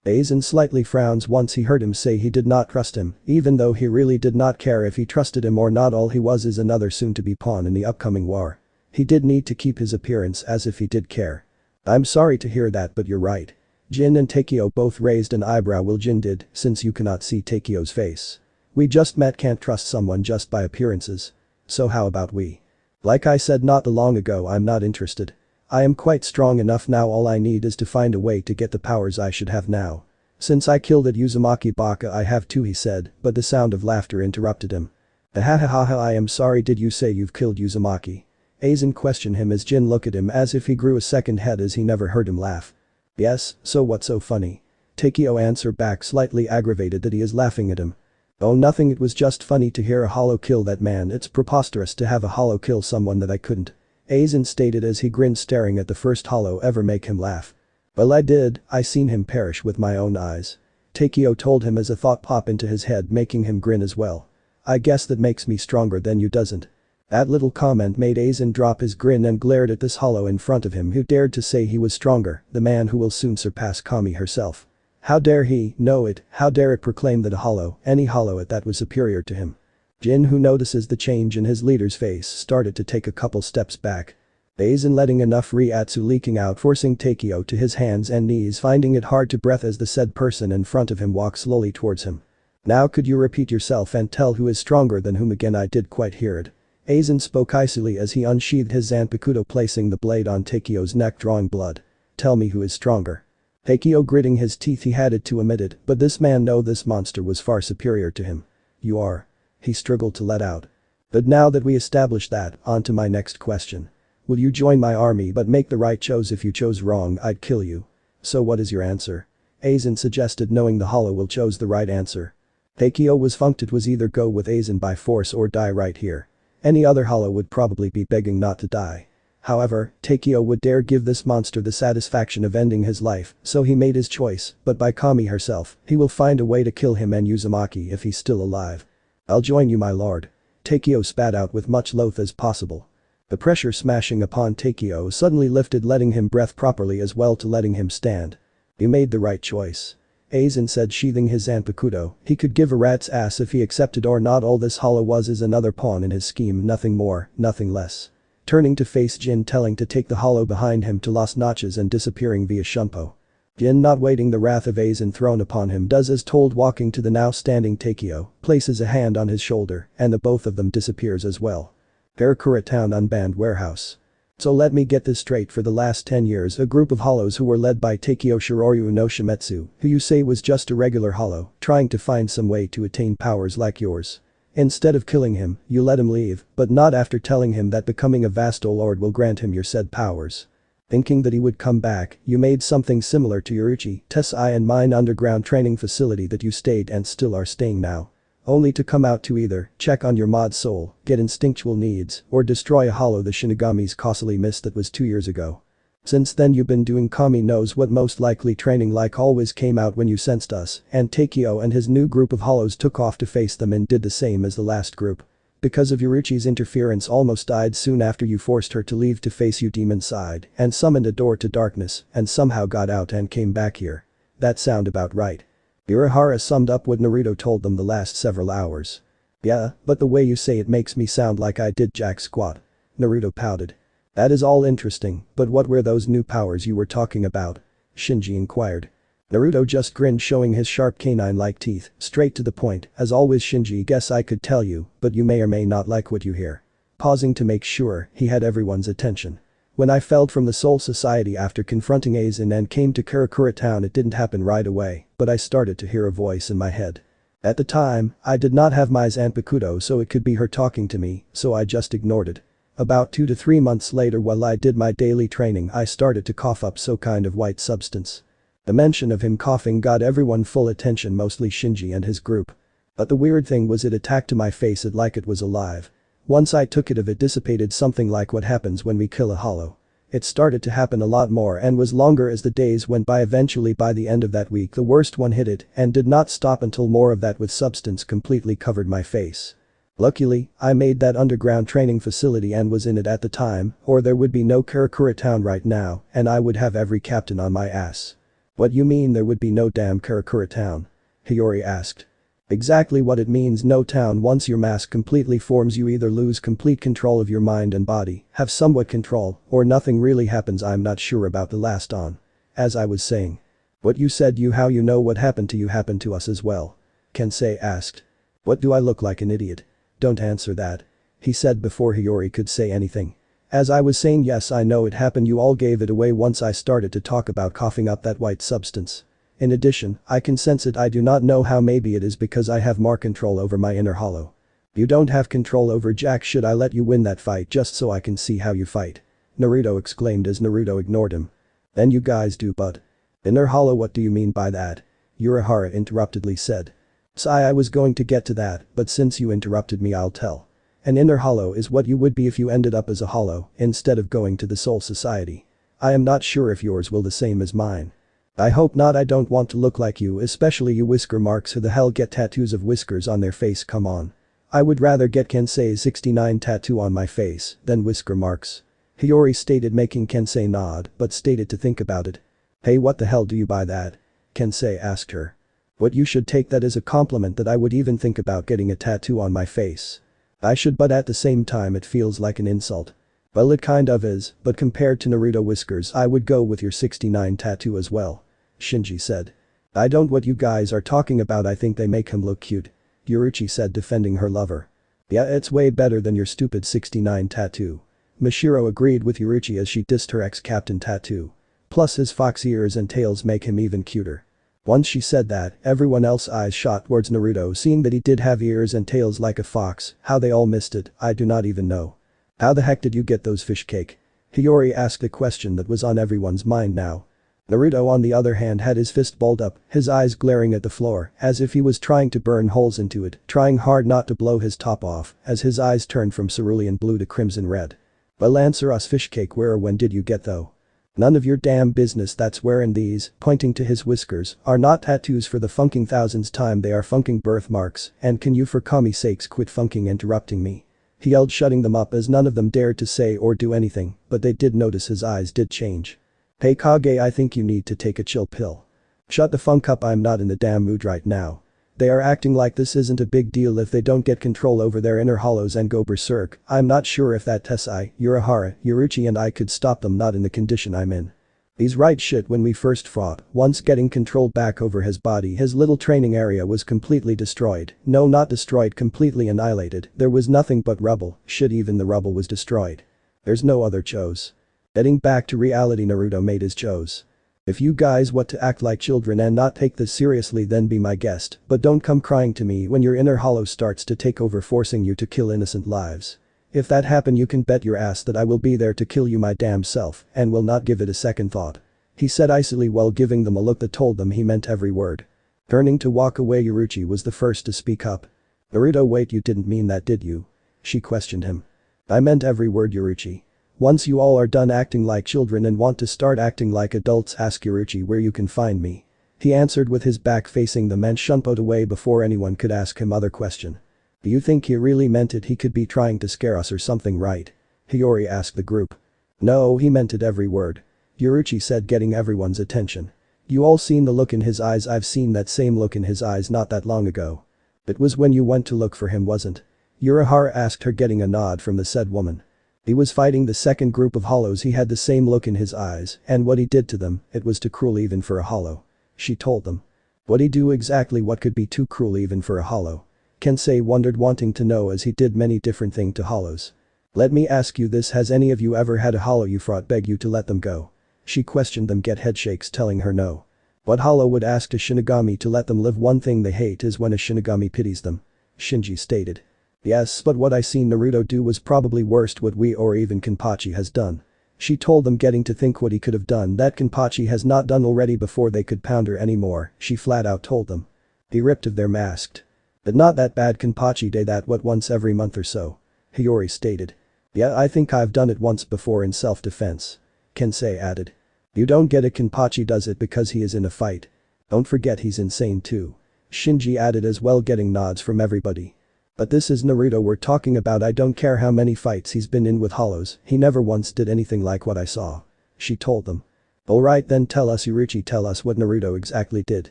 Aizen slightly frowns once he heard him say he did not trust him, even though he really did not care if he trusted him or not all he was is another soon-to-be pawn in the upcoming war. He did need to keep his appearance as if he did care. I'm sorry to hear that but you're right. Jin and Takeo both raised an eyebrow while Jin did, since you cannot see Takeo's face. We just met can't trust someone just by appearances. So how about we? Like I said not long ago I'm not interested. I am quite strong enough now all I need is to find a way to get the powers I should have now. Since I killed at Uzumaki Baka I have too he said, but the sound of laughter interrupted him. Ahahaha I am sorry did you say you've killed Uzumaki? Aizen questioned him as Jin looked at him as if he grew a second head as he never heard him laugh. Yes, so what's so funny? Takeo answered back slightly aggravated that he is laughing at him. Oh nothing it was just funny to hear a hollow kill that man it's preposterous to have a hollow kill someone that I couldn't. Aizen stated as he grinned staring at the first hollow ever make him laugh. Well I did, I seen him perish with my own eyes. Takeo told him as a thought popped into his head making him grin as well. I guess that makes me stronger than you doesn't. That little comment made Aizen drop his grin and glared at this hollow in front of him who dared to say he was stronger, the man who will soon surpass Kami herself. How dare he, know it, how dare it proclaim that a hollow, any hollow at that was superior to him. Jin who notices the change in his leader's face started to take a couple steps back. Aizen letting enough Ryatsu leaking out forcing Takeo to his hands and knees finding it hard to breathe as the said person in front of him walks slowly towards him. Now could you repeat yourself and tell who is stronger than whom again? I did quite hear it. Aizen spoke icily as he unsheathed his Zanpakuto, placing the blade on Takio's neck, drawing blood. Tell me who is stronger. Takio, gritting his teeth, he had to admit it, but this man no, this monster was far superior to him. You are. He struggled to let out. But now that we established that, on to my next question. Will you join my army but make the right choice? If you chose wrong, I'd kill you. So what is your answer? Aizen suggested, knowing the hollow will chose the right answer. Takio was funked. It was either go with Aizen by force or die right here. Any other hollow would probably be begging not to die. However, Takio would dare give this monster the satisfaction of ending his life, so he made his choice, but by Kami herself, he will find a way to kill him and Uzumaki if he's still alive. I'll join you, my lord. Takio spat out with much loath as possible. The pressure smashing upon Takio suddenly lifted, letting him breathe properly as well to letting him stand. You made the right choice. Aizen said, sheathing his Zanpakuto. He could give a rat's ass if he accepted or not. All this hollow was is another pawn in his scheme, nothing more, nothing less. Turning to face Jin, telling to take the hollow behind him to Los Notches and disappearing via Shunpo. Jin, not waiting the wrath of Aizen thrown upon him, does as told, walking to the now standing Takio, places a hand on his shoulder, and the both of them disappears as well. Karakura Town unbanned warehouse. So let me get this straight, for the last 10 years a group of hollows who were led by Takio Shiroryu no Shimetsu, who you say was just a regular hollow, trying to find some way to attain powers like yours. Instead of killing him, you let him leave, but not after telling him that becoming a Vasto Lord will grant him your said powers. Thinking that he would come back, you made something similar to Yoruichi, Tesai and mine underground training facility that you stayed and still are staying now. Only to come out to either check on your mod soul, get instinctual needs, or destroy a hollow the Shinigami's costly missed. That was 2 years ago. Since then you've been doing Kami knows what, most likely training like always came out when you sensed us, and Takio and his new group of hollows took off to face them and did the same as the last group. Because of Yoruichi's interference almost died soon after you forced her to leave to face you demon side and summoned a door to darkness and somehow got out and came back here. That sound about right. Urahara summed up what Naruto told them the last several hours. Yeah, but the way you say it makes me sound like I did jack squat. Naruto pouted. That is all interesting, but what were those new powers you were talking about? Shinji inquired. Naruto just grinned, showing his sharp canine-like teeth, straight to the point. As always, Shinji, guess I could tell you, but you may or may not like what you hear. Pausing to make sure he had everyone's attention. When I fell from the Soul Society after confronting Aizen and came to Karakura Town, it didn't happen right away, but I started to hear a voice in my head. At the time, I did not have my Zanpakuto, so it could be her talking to me, so I just ignored it. About 2 to 3 months later, while I did my daily training, I started to cough up some kind of white substance. The mention of him coughing got everyone full attention, mostly Shinji and his group. But the weird thing was it attacked to my face it like it was alive. Once I took it dissipated, something like what happens when we kill a hollow. It started to happen a lot more and was longer as the days went by. Eventually by the end of that week the worst one hit it and did not stop until more of that with substance completely covered my face. Luckily, I made that underground training facility and was in it at the time, or there would be no Karakura Town right now and I would have every captain on my ass. What you mean there would be no damn Karakura Town? Hiyori asked. Exactly what it means, no town. Once your mask completely forms you either lose complete control of your mind and body, have somewhat control, or nothing really happens. I'm not sure about the last on. As I was saying. What you said, how you know what happened to you happened to us as well? Kensei asked. What, do I look like an idiot? Don't answer that. He said before Hiyori could say anything. As I was saying, yes, I know it happened. You all gave it away once I started to talk about coughing up that white substance. In addition, I can sense it. I do not know how. Maybe it is because I have more control over my inner hollow. You don't have control over Jack. Should I let you win that fight just so I can see how you fight? Naruto exclaimed as Naruto ignored him. Then you guys do, but. Inner hollow, what do you mean by that? Urahara interruptedly said. Sigh, I was going to get to that, but since you interrupted me I'll tell. An inner hollow is what you would be if you ended up as a hollow instead of going to the Soul Society. I am not sure if yours will the same as mine. I hope not. I don't want to look like you, especially you whisker marks. Who the hell get tattoos of whiskers on their face? Come on. I would rather get Kensei's 69 tattoo on my face than whisker marks. Hiyori stated, making Kensei nod, but stated to think about it. Hey, what the hell do you buy that? Kensei asked her. What, you should take that as a compliment that I would even think about getting a tattoo on my face. I should, but at the same time it feels like an insult. Well, it kind of is, but compared to Naruto whiskers I would go with your 69 tattoo as well. Shinji said. I don't what you guys are talking about, I think they make him look cute. Yoruichi said, defending her lover. Yeah, it's way better than your stupid 69 tattoo. Mishiro agreed with Yoruichi as she dissed her ex-captain tattoo. Plus his fox ears and tails make him even cuter. Once she said that, everyone else's eyes shot towards Naruto, seeing that he did have ears and tails like a fox. How they all missed it, I do not even know. How the heck did you get those fish cake? Hiyori asked a question that was on everyone's mind now. Naruto on the other hand had his fist balled up, his eyes glaring at the floor, as if he was trying to burn holes into it, trying hard not to blow his top off, as his eyes turned from cerulean blue to crimson red. Well, answer us, fish cake, where or when did you get though? None of your damn business, that's wherein these, pointing to his whiskers, are not tattoos for the funking thousandth time, they are funking birthmarks, and can you for kami's sakes quit funking interrupting me? He yelled, shutting them up as none of them dared to say or do anything, but they did notice his eyes did change. Hey Kage, I think you need to take a chill pill. Shut the funk up, I'm not in the damn mood right now. They are acting like this isn't a big deal if they don't get control over their inner hollows and go berserk. I'm not sure if that Tessai, Urahara, Yoruichi and I could stop them, not in the condition I'm in. He's right, shit, when we first fought, once getting control back over his body, his little training area was completely destroyed. No, not destroyed, completely annihilated. There was nothing but rubble, shit, even the rubble was destroyed. There's no other chose. Getting back to reality, Naruto made his chose. If you guys want to act like children and not take this seriously, then be my guest, but don't come crying to me when your inner hollow starts to take over, forcing you to kill innocent lives. If that happen, you can bet your ass that I will be there to kill you my damn self and will not give it a second thought. He said icily while giving them a look that told them he meant every word. Turning to walk away, Yoruichi was the first to speak up. Naruto, wait, you didn't mean that, did you? She questioned him. I meant every word, Yoruichi. Once you all are done acting like children and want to start acting like adults, ask Yoruichi where you can find me. He answered with his back facing them and shunpot away before anyone could ask him other question. Do you think he really meant it? He could be trying to scare us or something, right? Hiyori asked the group. No, he meant it every word. Yoruichi said, getting everyone's attention. You all seen the look in his eyes? I've seen that same look in his eyes not that long ago. It was when you went to look for him, wasn't? Urahara asked her, getting a nod from the said woman. He was fighting the second group of hollows, he had the same look in his eyes, and what he did to them, it was too cruel even for a hollow. She told them. What'd he do exactly? What could be too cruel even for a hollow? Kensei wondered, wanting to know, as he did many different things to hollows. Let me ask you this, has any of you ever had a hollow you fought beg you to let them go? She questioned them, get headshakes telling her no. What hollow would ask a Shinigami to let them live? One thing they hate is when a Shinigami pities them. Shinji stated. Yes, but what I seen Naruto do was probably worst what we or even Kenpachi has done. She told them, getting to think what he could have done that Kenpachi has not done already before they could pound her anymore, she flat out told them. He ripped of their masked. But not that bad, Kenpachi did that what once every month or so. Hiyori stated. Yeah, I think I've done it once before in self-defense. Kensei added. You don't get it, Kenpachi does it because he is in a fight. Don't forget he's insane too. Shinji added as well, getting nods from everybody. But this is Naruto we're talking about. I don't care how many fights he's been in with hollows, he never once did anything like what I saw. She told them. Alright then, tell us, Yoruichi, tell us what Naruto exactly did.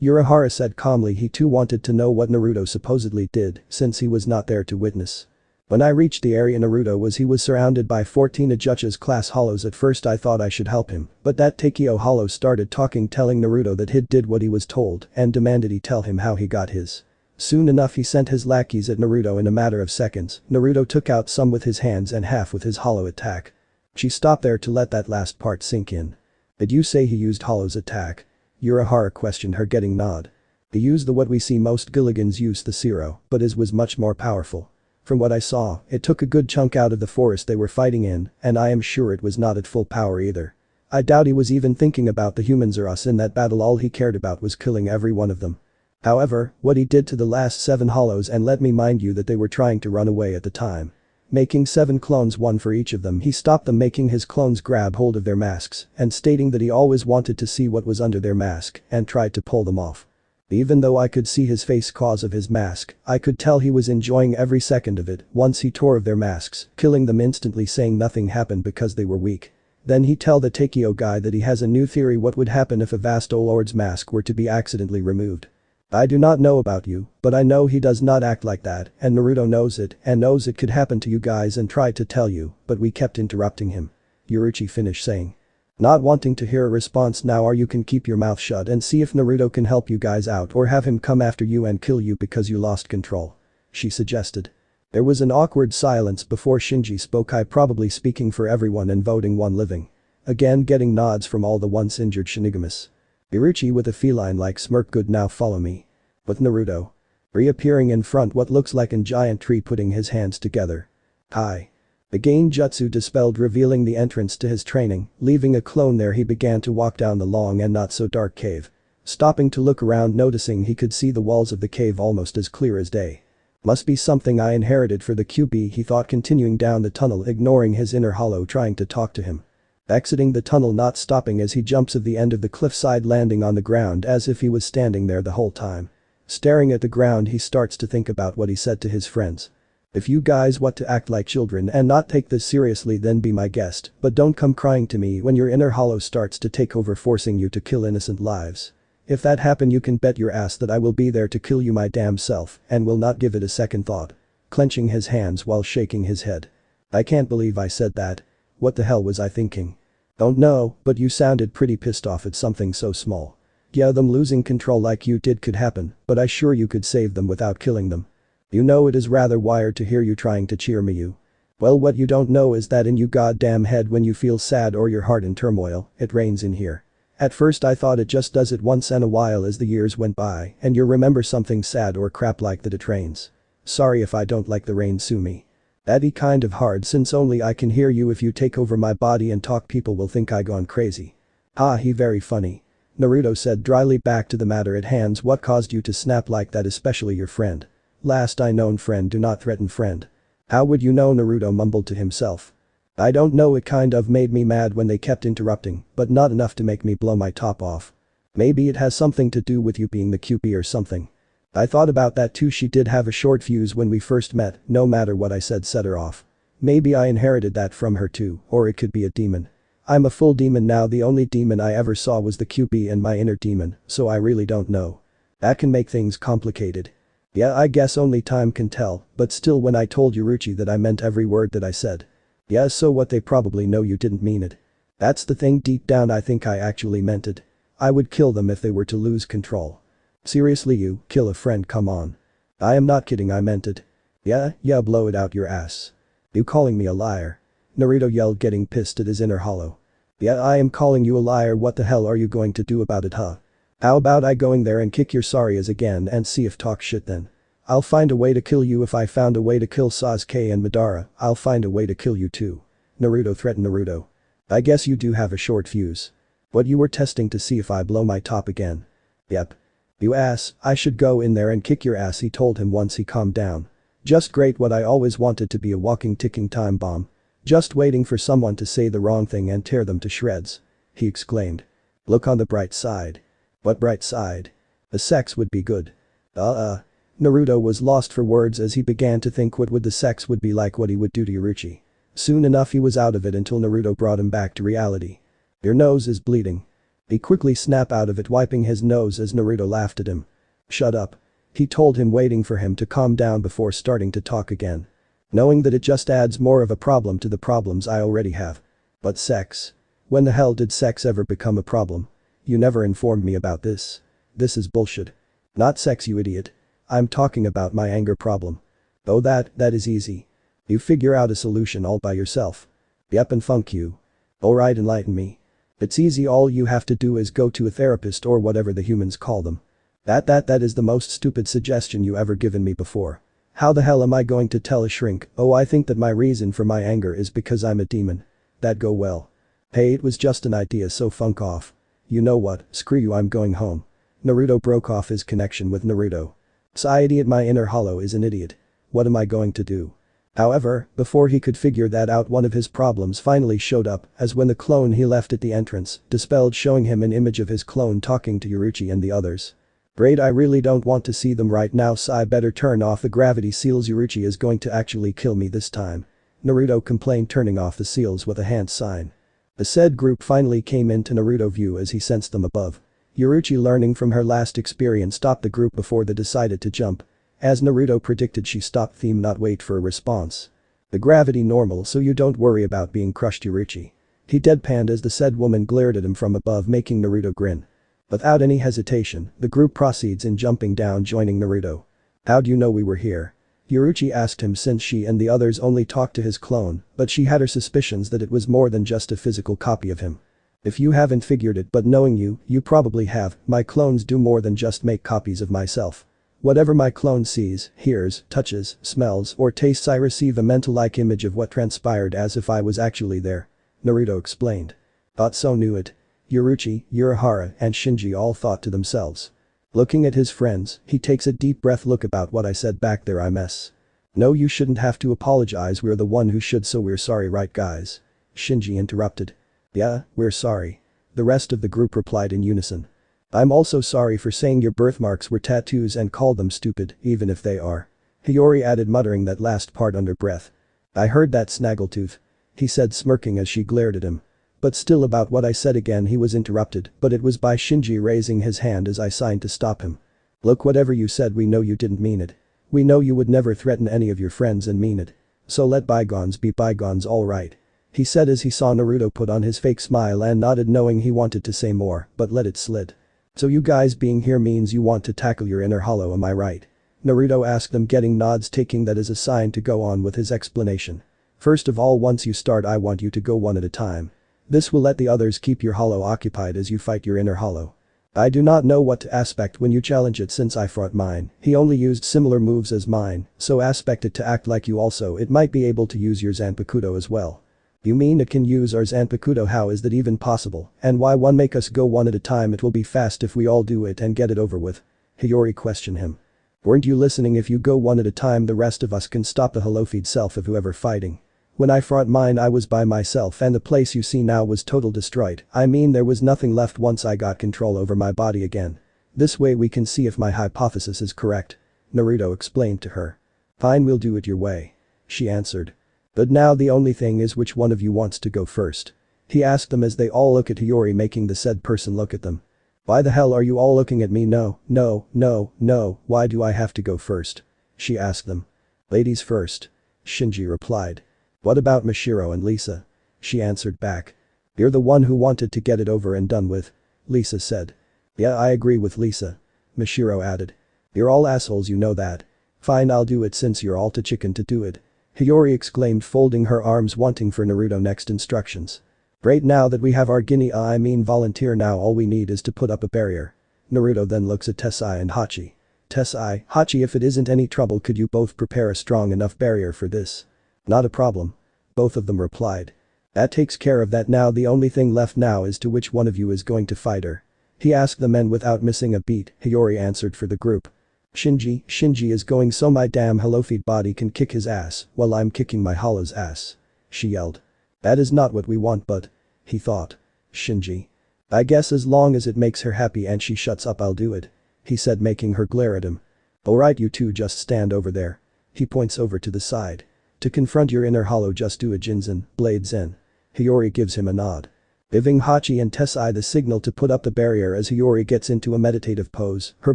Urahara said calmly. He too wanted to know what Naruto supposedly did, since he was not there to witness. When I reached the area Naruto was surrounded by 14 Ajucha's class hollows. At first I thought I should help him, but that Takeo hollow started talking, telling Naruto that he did what he was told and demanded he tell him how he got his. Soon enough he sent his lackeys at Naruto in a matter of seconds. Naruto took out some with his hands and half with his hollow attack. She stopped there to let that last part sink in. Did you say he used hollow's attack? Urahara questioned her, getting nod. He used the what we see most Gilligans use, the Zero, but his was much more powerful. From what I saw, it took a good chunk out of the forest they were fighting in, and I am sure it was not at full power either. I doubt he was even thinking about the humans or us in that battle. All he cared about was killing every one of them. However, what he did to the last 7 hollows, and let me mind you that they were trying to run away at the time. Making 7 clones, one for each of them, he stopped them, making his clones grab hold of their masks and stating that he always wanted to see what was under their mask and tried to pull them off. Even though I could see his face cause of his mask, I could tell he was enjoying every second of it. Once he tore of their masks, killing them instantly, saying nothing happened because they were weak. Then he tell the Takeo guy that he has a new theory what would happen if a vast Lord's mask were to be accidentally removed. I do not know about you, but I know he does not act like that, and Naruto knows it and knows it could happen to you guys and tried to tell you, but we kept interrupting him. Yoruichi finished saying. Not wanting to hear a response now, or you can keep your mouth shut and see if Naruto can help you guys out or have him come after you and kill you because you lost control. She suggested. There was an awkward silence before Shinji spoke, I probably speaking for everyone and voting one living. Again getting nods from all the once injured Shinigamis. Yoruichi with a feline-like smirk, good, now follow me. With Naruto reappearing in front what looks like a giant tree, putting his hands together. Hi. The Gain Jutsu dispelled, revealing the entrance to his training. Leaving a clone there, he began to walk down the long and not so dark cave. Stopping to look around, noticing he could see the walls of the cave almost as clear as day. Must be something I inherited for the QB, he thought, continuing down the tunnel, ignoring his inner hollow trying to talk to him. Exiting the tunnel, not stopping as he jumps at the end of the cliffside, landing on the ground as if he was standing there the whole time. Staring at the ground, he starts to think about what he said to his friends. If you guys want to act like children and not take this seriously, then be my guest, but don't come crying to me when your inner hollow starts to take over, forcing you to kill innocent lives. If that happen, you can bet your ass that I will be there to kill you my damn self and will not give it a second thought. Clenching his hands while shaking his head. I can't believe I said that. What the hell was I thinking? Don't know, but you sounded pretty pissed off at something so small. Yeah, them losing control like you did could happen, but I sure you could save them without killing them. You know, it is rather wired to hear you trying to cheer me, you. Well, what you don't know is that in you goddamn head, when you feel sad or your heart in turmoil, it rains in here. At first I thought it just does it once in a while as the years went by and you remember something sad or crap like that, it rains. Sorry if I don't like the rain, sue me. That'd kind of hard since only I can hear you. If you take over my body and talk, people will think I gone crazy. Ah, he very funny. Naruto said dryly. Back to the matter at hand, what caused you to snap like that, especially your friend? Last I known, friend do not threaten friend. How would you know? Naruto mumbled to himself. I don't know, it kind of made me mad when they kept interrupting, but not enough to make me blow my top off. Maybe it has something to do with you being the QP or something. I thought about that too. She did have a short fuse when we first met, no matter what I said set her off. Maybe I inherited that from her too, or it could be a demon. I'm a full demon now, the only demon I ever saw was the QP and my inner demon, so I really don't know. That can make things complicated. Yeah, I guess only time can tell, but still, when I told Yoruichi that I meant every word that I said. Yeah, so what, they probably know you didn't mean it. That's the thing, deep down I think I actually meant it. I would kill them if they were to lose control. Seriously, you, kill a friend, come on. I am not kidding, I meant it. Yeah, blow it out your ass. You calling me a liar? Naruto yelled, getting pissed at his inner hollow. Yeah, I am calling you a liar. What the hell are you going to do about it, huh? How about I going there and kick your sorry ass again and see if talk shit then? I'll find a way to kill you. If I found a way to kill Sasuke and Madara, I'll find a way to kill you too. Naruto threatened. Naruto. I guess you do have a short fuse. What, you were testing to see if I blow my top again? Yep. You ass, I should go in there and kick your ass, he told him once he calmed down. Just great, what I always wanted to be, a walking ticking time bomb. Just waiting for someone to say the wrong thing and tear them to shreds. He exclaimed. Look on the bright side. What bright side? The sex would be good. Naruto was lost for words as he began to think what would the sex would be like, what he would do to Yoruichi. Soon enough he was out of it until Naruto brought him back to reality. Your nose is bleeding. He quickly snapped out of it, wiping his nose as Naruto laughed at him. Shut up. He told him, waiting for him to calm down before starting to talk again. Knowing that it just adds more of a problem to the problems I already have. But sex? When the hell did sex ever become a problem? You never informed me about this. This is bullshit. Not sex, you idiot. I'm talking about my anger problem. Oh, that is easy. You figure out a solution all by yourself. Yep, and funk you. Alright, enlighten me. It's easy, all you have to do is go to a therapist or whatever the humans call them. That is the most stupid suggestion you ever given me before. How the hell am I going to tell a shrink, oh, I think that my reason for my anger is because I'm a demon? That go well. Hey, it was just an idea, so funk off. You know what, screw you, I'm going home. Naruto broke off his connection with Naruto. Idiot, my inner hollow is an idiot. What am I going to do? However, before he could figure that out, one of his problems finally showed up, as when the clone he left at the entrance dispelled, showing him an image of his clone talking to Yoruichi and the others. Great, I really don't want to see them right now, so I better turn off the gravity seals. Yoruichi is going to actually kill me this time. Naruto complained, turning off the seals with a hand sign. The said group finally came into Naruto view as he sensed them above. Yoruichi, learning from her last experience, stopped the group before they decided to jump. As Naruto predicted, she stopped theme, not wait for a response. The gravity normal, so you don't worry about being crushed, Yoruichi. He deadpanned as the said woman glared at him from above, making Naruto grin. Without any hesitation, the group proceeds in jumping down, joining Naruto. "How'd you know we were here?" Yoruichi asked him, since she and the others only talked to his clone, but she had her suspicions that it was more than just a physical copy of him. "If you haven't figured it, but knowing you, you probably have, my clones do more than just make copies of myself. Whatever my clone sees, hears, touches, smells, or tastes, I receive a mental-like image of what transpired as if I was actually there," Naruto explained. "Thought so, knew it." Yoruichi, Urahara, and Shinji all thought to themselves. Looking at his friends, he takes a deep breath. "Look, about what I said back there, I mess. No, you shouldn't have to apologize, we're the one who should, so we're sorry, right guys?" Shinji interrupted. "Yeah, we're sorry." The rest of the group replied in unison. "I'm also sorry for saying your birthmarks were tattoos and called them stupid, even if they are." Hiyori added, muttering that last part under breath. "I heard that, Snaggletooth," he said, smirking as she glared at him. But still, about what I said again, he was interrupted, but it was by Shinji raising his hand as I signed to stop him. "Look, whatever you said, we know you didn't mean it. We know you would never threaten any of your friends and mean it. So let bygones be bygones, alright," he said as he saw Naruto put on his fake smile and nodded, knowing he wanted to say more, but let it slid. "So you guys being here means you want to tackle your inner hollow, am I right?" Naruto asked them, getting nods, taking that as a sign to go on with his explanation. "First of all, once you start, I want you to go one at a time. This will let the others keep your hollow occupied as you fight your inner hollow. I do not know what to aspect when you challenge it, since I fought mine, he only used similar moves as mine, so aspect it to act like you also, it might be able to use your Zanpakuto as well." "You mean it can use our Zanpakuto? How is that even possible, and why one make us go one at a time? It will be fast if we all do it and get it over with," Hiyori questioned him. "Weren't you listening? If you go one at a time, the rest of us can stop the holofied self of whoever fighting. When I fought mine, I was by myself and the place you see now was total destroyed. I mean, there was nothing left once I got control over my body again. This way we can see if my hypothesis is correct," Naruto explained to her. "Fine, we'll do it your way," she answered. "But now the only thing is, which one of you wants to go first?" he asked them as they all look at Hiyori, making the said person look at them. "Why the hell are you all looking at me? No, no, no, no, why do I have to go first?" she asked them. "Ladies first," Shinji replied. "What about Mashiro and Lisa?" she answered back. "You're the one who wanted to get it over and done with," Lisa said. "Yeah, I agree with Lisa," Mashiro added. "You're all assholes, you know that." "Fine, I'll do it since you're all too chicken to do it," Hiyori exclaimed, folding her arms, wanting for Naruto next instructions. "Great, now that we have our volunteer, now all we need is to put up a barrier." Naruto then looks at Tessai and Hachi. "Tessai, Hachi, if it isn't any trouble, could you both prepare a strong enough barrier for this?" "Not a problem," both of them replied. "That takes care of that. Now the only thing left now is to which one of you is going to fight her?" he asked them, and without missing a beat, Hiyori answered for the group. Shinji is going, so my damn holofied body can kick his ass while I'm kicking my hollow's ass," she yelled. "That is not what we want, but," he thought. "Shinji. I guess as long as it makes her happy and she shuts up, I'll do it," he said, making her glare at him. "Alright, you two just stand over there." He points over to the side. "To confront your inner hollow, just do a Jinzen, Blade Zen." Hiyori gives him a nod. Giving Hachi and Tessai the signal to put up the barrier as Hiyori gets into a meditative pose, her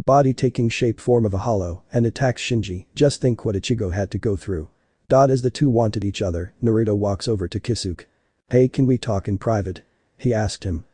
body taking shape form of a hollow, and attacks Shinji. Just think what Ichigo had to go through. As the two wanted each other, Naruto walks over to Kisuke. "Hey, can we talk in private?" he asked him.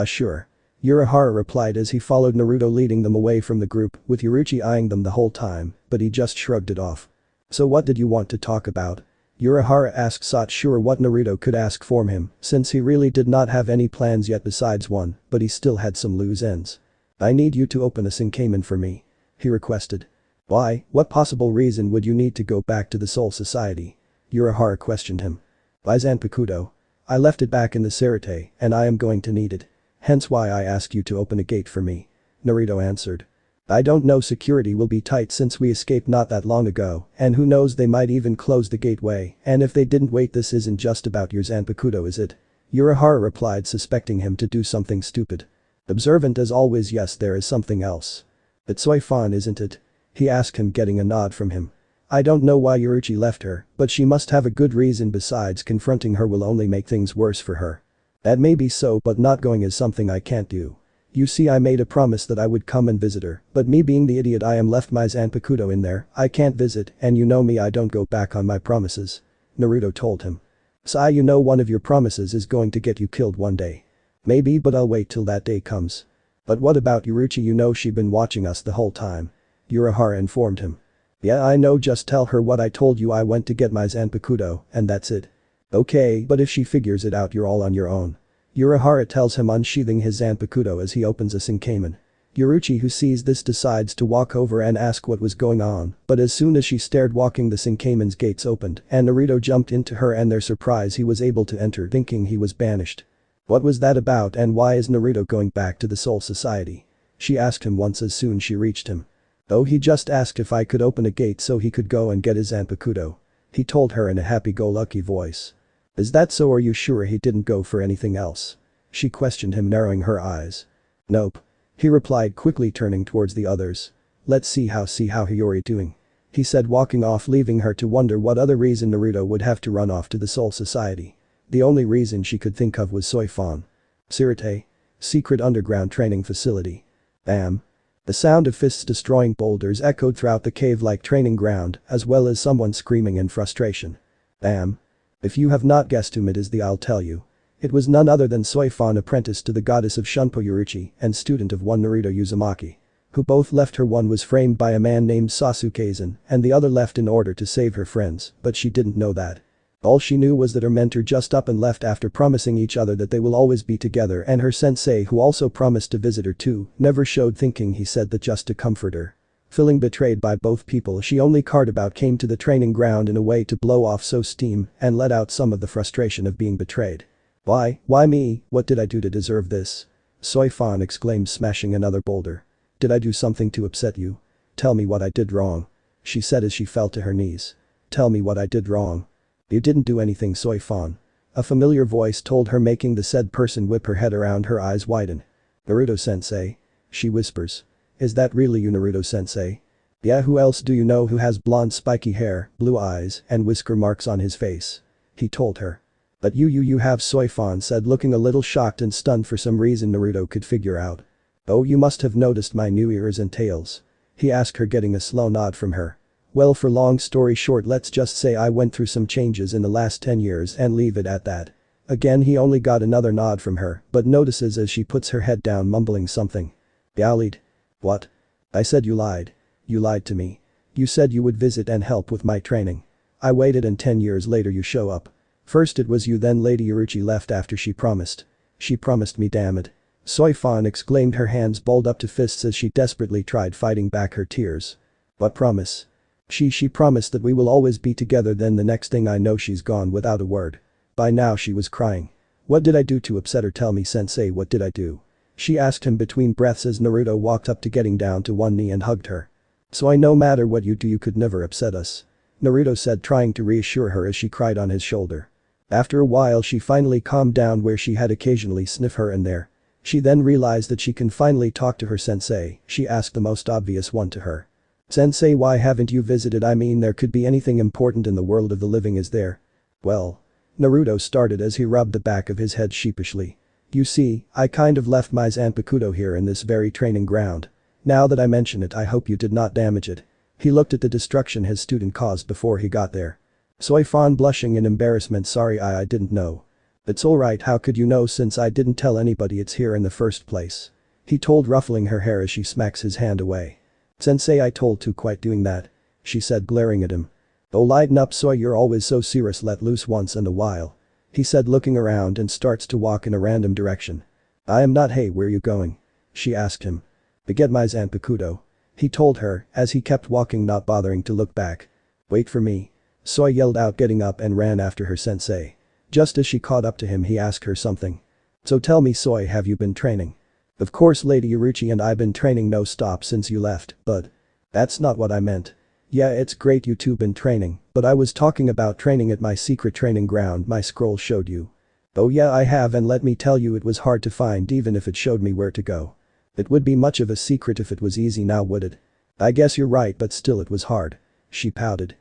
Sure." Urahara replied as he followed Naruto, leading them away from the group, with Yoruichi eyeing them the whole time, but he just shrugged it off. "So what did you want to talk about?" Urahara asked, not sure what Naruto could ask from him, since he really did not have any plans yet besides one, but he still had some loose ends. "I need you to open a Sankamen for me," he requested. "Why, what possible reason would you need to go back to the Soul Society?" Urahara questioned him. "By Zanpakuto. I left it back in the Sarate, and I am going to need it. Hence why I asked you to open a gate for me," Naruto answered. "I don't know, security will be tight since we escaped not that long ago, and who knows, they might even close the gateway, and if they didn't, wait, this isn't just about your Zanpakuto, is it?" Urahara replied, suspecting him to do something stupid. Observant as always, "Yes, there is something else." "It's Soifan, isn't it?" he asked him, getting a nod from him. "I don't know why Yoruichi left her, but she must have a good reason, besides confronting her will only make things worse for her." "That may be so, but not going is something I can't do. You see, I made a promise that I would come and visit her, but me being the idiot I am left my Zanpakuto in there, I can't visit, and you know me, I don't go back on my promises," Naruto told him. Sai, you know one of your promises is going to get you killed one day. Maybe, but I'll wait till that day comes. But what about Yoruichi, you know she been watching us the whole time. Yoruichi informed him. Yeah, I know, just tell her what I told you. I went to get my Zanpakuto, and that's it. Okay, but if she figures it out you're all on your own. Yoruichi tells him, unsheathing his Zanpakuto as he opens a Shinigami. Yoruichi, who sees this, decides to walk over and ask what was going on, but as soon as she started walking the Shinigami's gates opened and Naruto jumped into her, and their surprise he was able to enter, thinking he was banished. What was that about, and why is Naruto going back to the Soul Society? She asked him once as soon as she reached him. Oh, he just asked if I could open a gate so he could go and get his Zanpakuto. He told her in a happy-go-lucky voice. Is that so? Are you sure he didn't go for anything else? She questioned him, narrowing her eyes. Nope. He replied, quickly turning towards the others. Let's see how Hiyori doing. He said, walking off, leaving her to wonder what other reason Naruto would have to run off to the Soul Society. The only reason she could think of was Soifon. Sirte. Secret underground training facility. Bam. The sound of fists destroying boulders echoed throughout the cave-like training ground, as well as someone screaming in frustration. Bam. If you have not guessed whom it is, I'll tell you. It was none other than Soifon, apprentice to the goddess of Shunpo Yoruichi and student of one Naruto Uzumaki. Who both left her. One was framed by a man named Sasuke Aizen, and the other left in order to save her friends, but she didn't know that. All she knew was that her mentor just up and left after promising each other that they will always be together, and her sensei, who also promised to visit her too, never showed, thinking he said that just to comfort her. Feeling betrayed by both people, she only cared about came to the training ground in a way to blow off some steam and let out some of the frustration of being betrayed. Why me? What did I do to deserve this? Soifon exclaimed, smashing another boulder. Did I do something to upset you? Tell me what I did wrong. She said as she fell to her knees. Tell me what I did wrong. You didn't do anything, Soifon. A familiar voice told her, making the said person whip her head around, her eyes widen. Naruto-sensei. She whispers. Is that really you, Naruto-sensei? Yeah, who else do you know who has blonde spiky hair, blue eyes, and whisker marks on his face? He told her. But you have, Soifon said, looking a little shocked and stunned for some reason Naruto could figure out. Oh, you must have noticed my new ears and tails. He asked her, getting a slow nod from her. Well, for long story short, let's just say I went through some changes in the last 10 years and leave it at that. Again he only got another nod from her, but notices as she puts her head down, mumbling something. Yowlied. What? I said you lied. You lied to me. You said you would visit and help with my training. I waited and 10 years later you show up. First it was you, then Lady Yoruichi left after she promised. She promised me, damn it. Soifon exclaimed, her hands balled up to fists as she desperately tried fighting back her tears. What promise? She promised that we will always be together, then the next thing I know she's gone without a word. By now she was crying. What did I do to upset her? Tell me, sensei, what did I do? She asked him between breaths as Naruto walked up to, getting down to one knee and hugged her. So I no matter what you do you could never upset us. Naruto said, trying to reassure her as she cried on his shoulder. After a while she finally calmed down, where she had occasionally sniff her and there. She then realized that she can finally talk to her sensei. She asked the most obvious one to her. Sensei, why haven't you visited? I mean, there could be anything important in the world of the living, is there? Well. Naruto started as he rubbed the back of his head sheepishly. You see, I kind of left my Zanpakuto here in this very training ground. Now that I mention it, I hope you did not damage it. He looked at the destruction his student caused before he got there. Soifon, blushing in embarrassment, sorry, I didn't know. It's alright, how could you know since I didn't tell anybody it's here in the first place? He told, ruffling her hair as she smacks his hand away. Sensei, I told to quite doing that. She said, glaring at him. Oh, lighten up, Soi, you're always so serious, let loose once in a while. He said, looking around, and starts to walk in a random direction. I am not. Hey, where you going? She asked him. To get my Zanpakuto. He told her, as he kept walking, not bothering to look back. Wait for me. Soi yelled out, getting up and ran after her sensei. Just as she caught up to him, he asked her something. So tell me, Soi, have you been training? Of course, Lady Yoruichi and I've been training no stop since you left, but that's not what I meant. Yeah, it's great you two been training, but I was talking about training at my secret training ground my scroll showed you. Oh yeah, I have, and let me tell you, it was hard to find even if it showed me where to go. It would be much of a secret if it was easy now, would it? I guess you're right, but still it was hard. She pouted.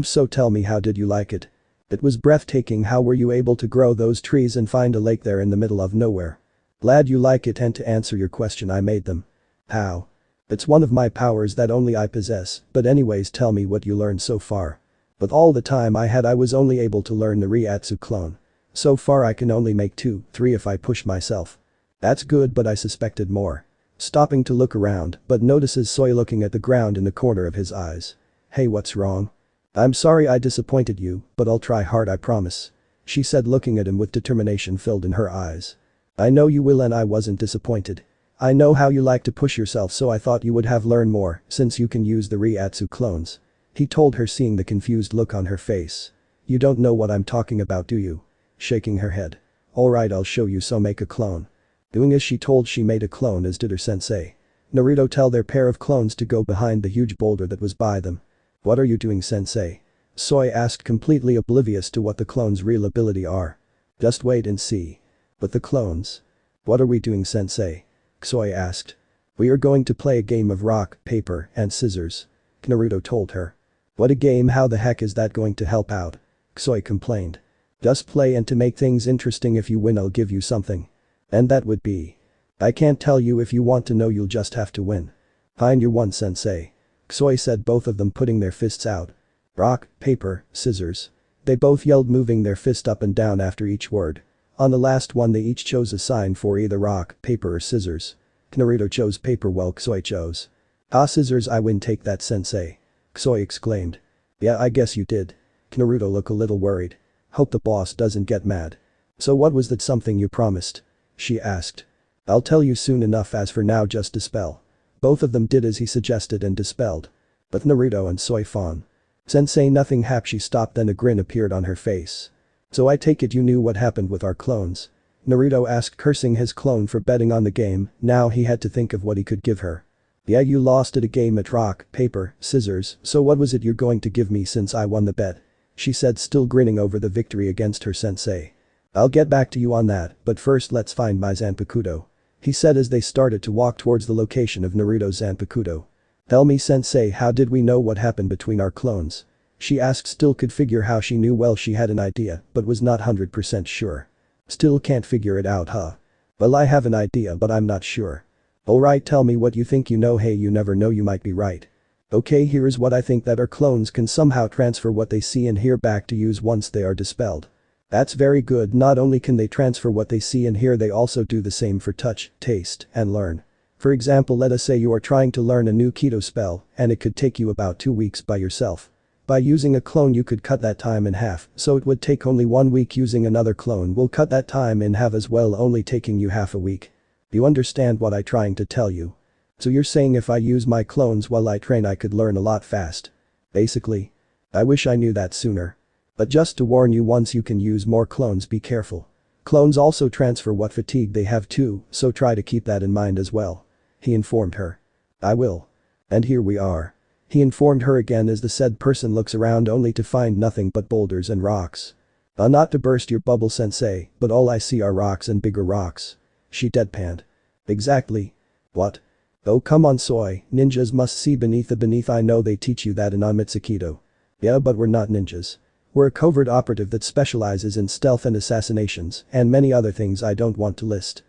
So tell me, how did you like it? It was breathtaking. How were you able to grow those trees and find a lake there in the middle of nowhere? Glad you like it, and to answer your question, I made them. How? It's one of my powers that only I possess, but anyways, tell me what you learned so far. But all the time I was only able to learn the Ryatsu clone. So far I can only make 2, 3 if I push myself. That's good, but I suspected more. Stopping to look around, but notices Soy looking at the ground in the corner of his eyes. Hey, what's wrong? I'm sorry I disappointed you, but I'll try hard, I promise. She said, looking at him with determination filled in her eyes. I know you will, and I wasn't disappointed. I know how you like to push yourself, so I thought you would have learned more since you can use the Ryatsu clones. He told her, seeing the confused look on her face. You don't know what I'm talking about, do you? Shaking her head. Alright, I'll show you, so make a clone. Doing as she told, she made a clone, as did her sensei. Naruto tell their pair of clones to go behind the huge boulder that was by them. What are you doing, sensei? Soy asked, completely oblivious to what the clones' real ability are. Just wait and see. But the clones? What are we doing, sensei? Soy asked. We are going to play a game of rock, paper, and scissors. Naruto told her. What a game, how the heck is that going to help out? Soy complained. Just play, and to make things interesting, if you win I'll give you something. And that would be. I can't tell you, if you want to know you'll just have to win. Fine, you won, sensei. Soy said, both of them putting their fists out. Rock, paper, scissors. They both yelled, moving their fist up and down after each word. On the last one they each chose a sign for either rock, paper or scissors. Naruto chose paper while Soy chose. Ah, scissors, I win, take that, sensei. Soy exclaimed. Yeah, I guess you did. Naruto looked a little worried. Hope the boss doesn't get mad. So what was that something you promised? She asked. I'll tell you soon enough, as for now just dispel. Both of them did as he suggested and dispelled. But Naruto and Soy fawn. Sensei, nothing hap, she stopped, then a grin appeared on her face. So I take it you knew what happened with our clones? Naruto asked, cursing his clone for betting on the game. Now he had to think of what he could give her. Yeah, you lost at a game at rock, paper, scissors, so what was it you're going to give me since I won the bet? She said, still grinning over the victory against her sensei. I'll get back to you on that, but first let's find my Zanpakuto. He said as they started to walk towards the location of Naruto's Zanpakuto. Tell me, sensei, how did we know what happened between our clones? She asked, still could figure how she knew. Well, she had an idea, but was not 100% sure. Still can't figure it out, huh? Well, I have an idea, but I'm not sure. Alright, tell me what you think you know. Hey, you never know, you might be right. Okay, here is what I think, that our clones can somehow transfer what they see and hear back to use once they are dispelled. That's very good. Not only can they transfer what they see and hear, they also do the same for touch, taste, and learn. For example, let us say you are trying to learn a new keto spell, and it could take you about 2 weeks by yourself. By using a clone you could cut that time in half, so it would take only 1 week. Using another clone will cut that time in half as well, only taking you half a week. You understand what I'm trying to tell you? So you're saying if I use my clones while I train I could learn a lot fast. Basically. I wish I knew that sooner. But just to warn you, once you can use more clones, be careful. Clones also transfer what fatigue they have too, so try to keep that in mind as well. He informed her. I will. And here we are. He informed her again as the said person looks around only to find nothing but boulders and rocks. Not to burst your bubble, sensei, but all I see are rocks and bigger rocks. She deadpanned. Exactly. What? Oh, come on, Soy, ninjas must see beneath the beneath. I know they teach you that in Amitsukido. Yeah, but we're not ninjas. We're a covert operative that specializes in stealth and assassinations and many other things I don't want to list.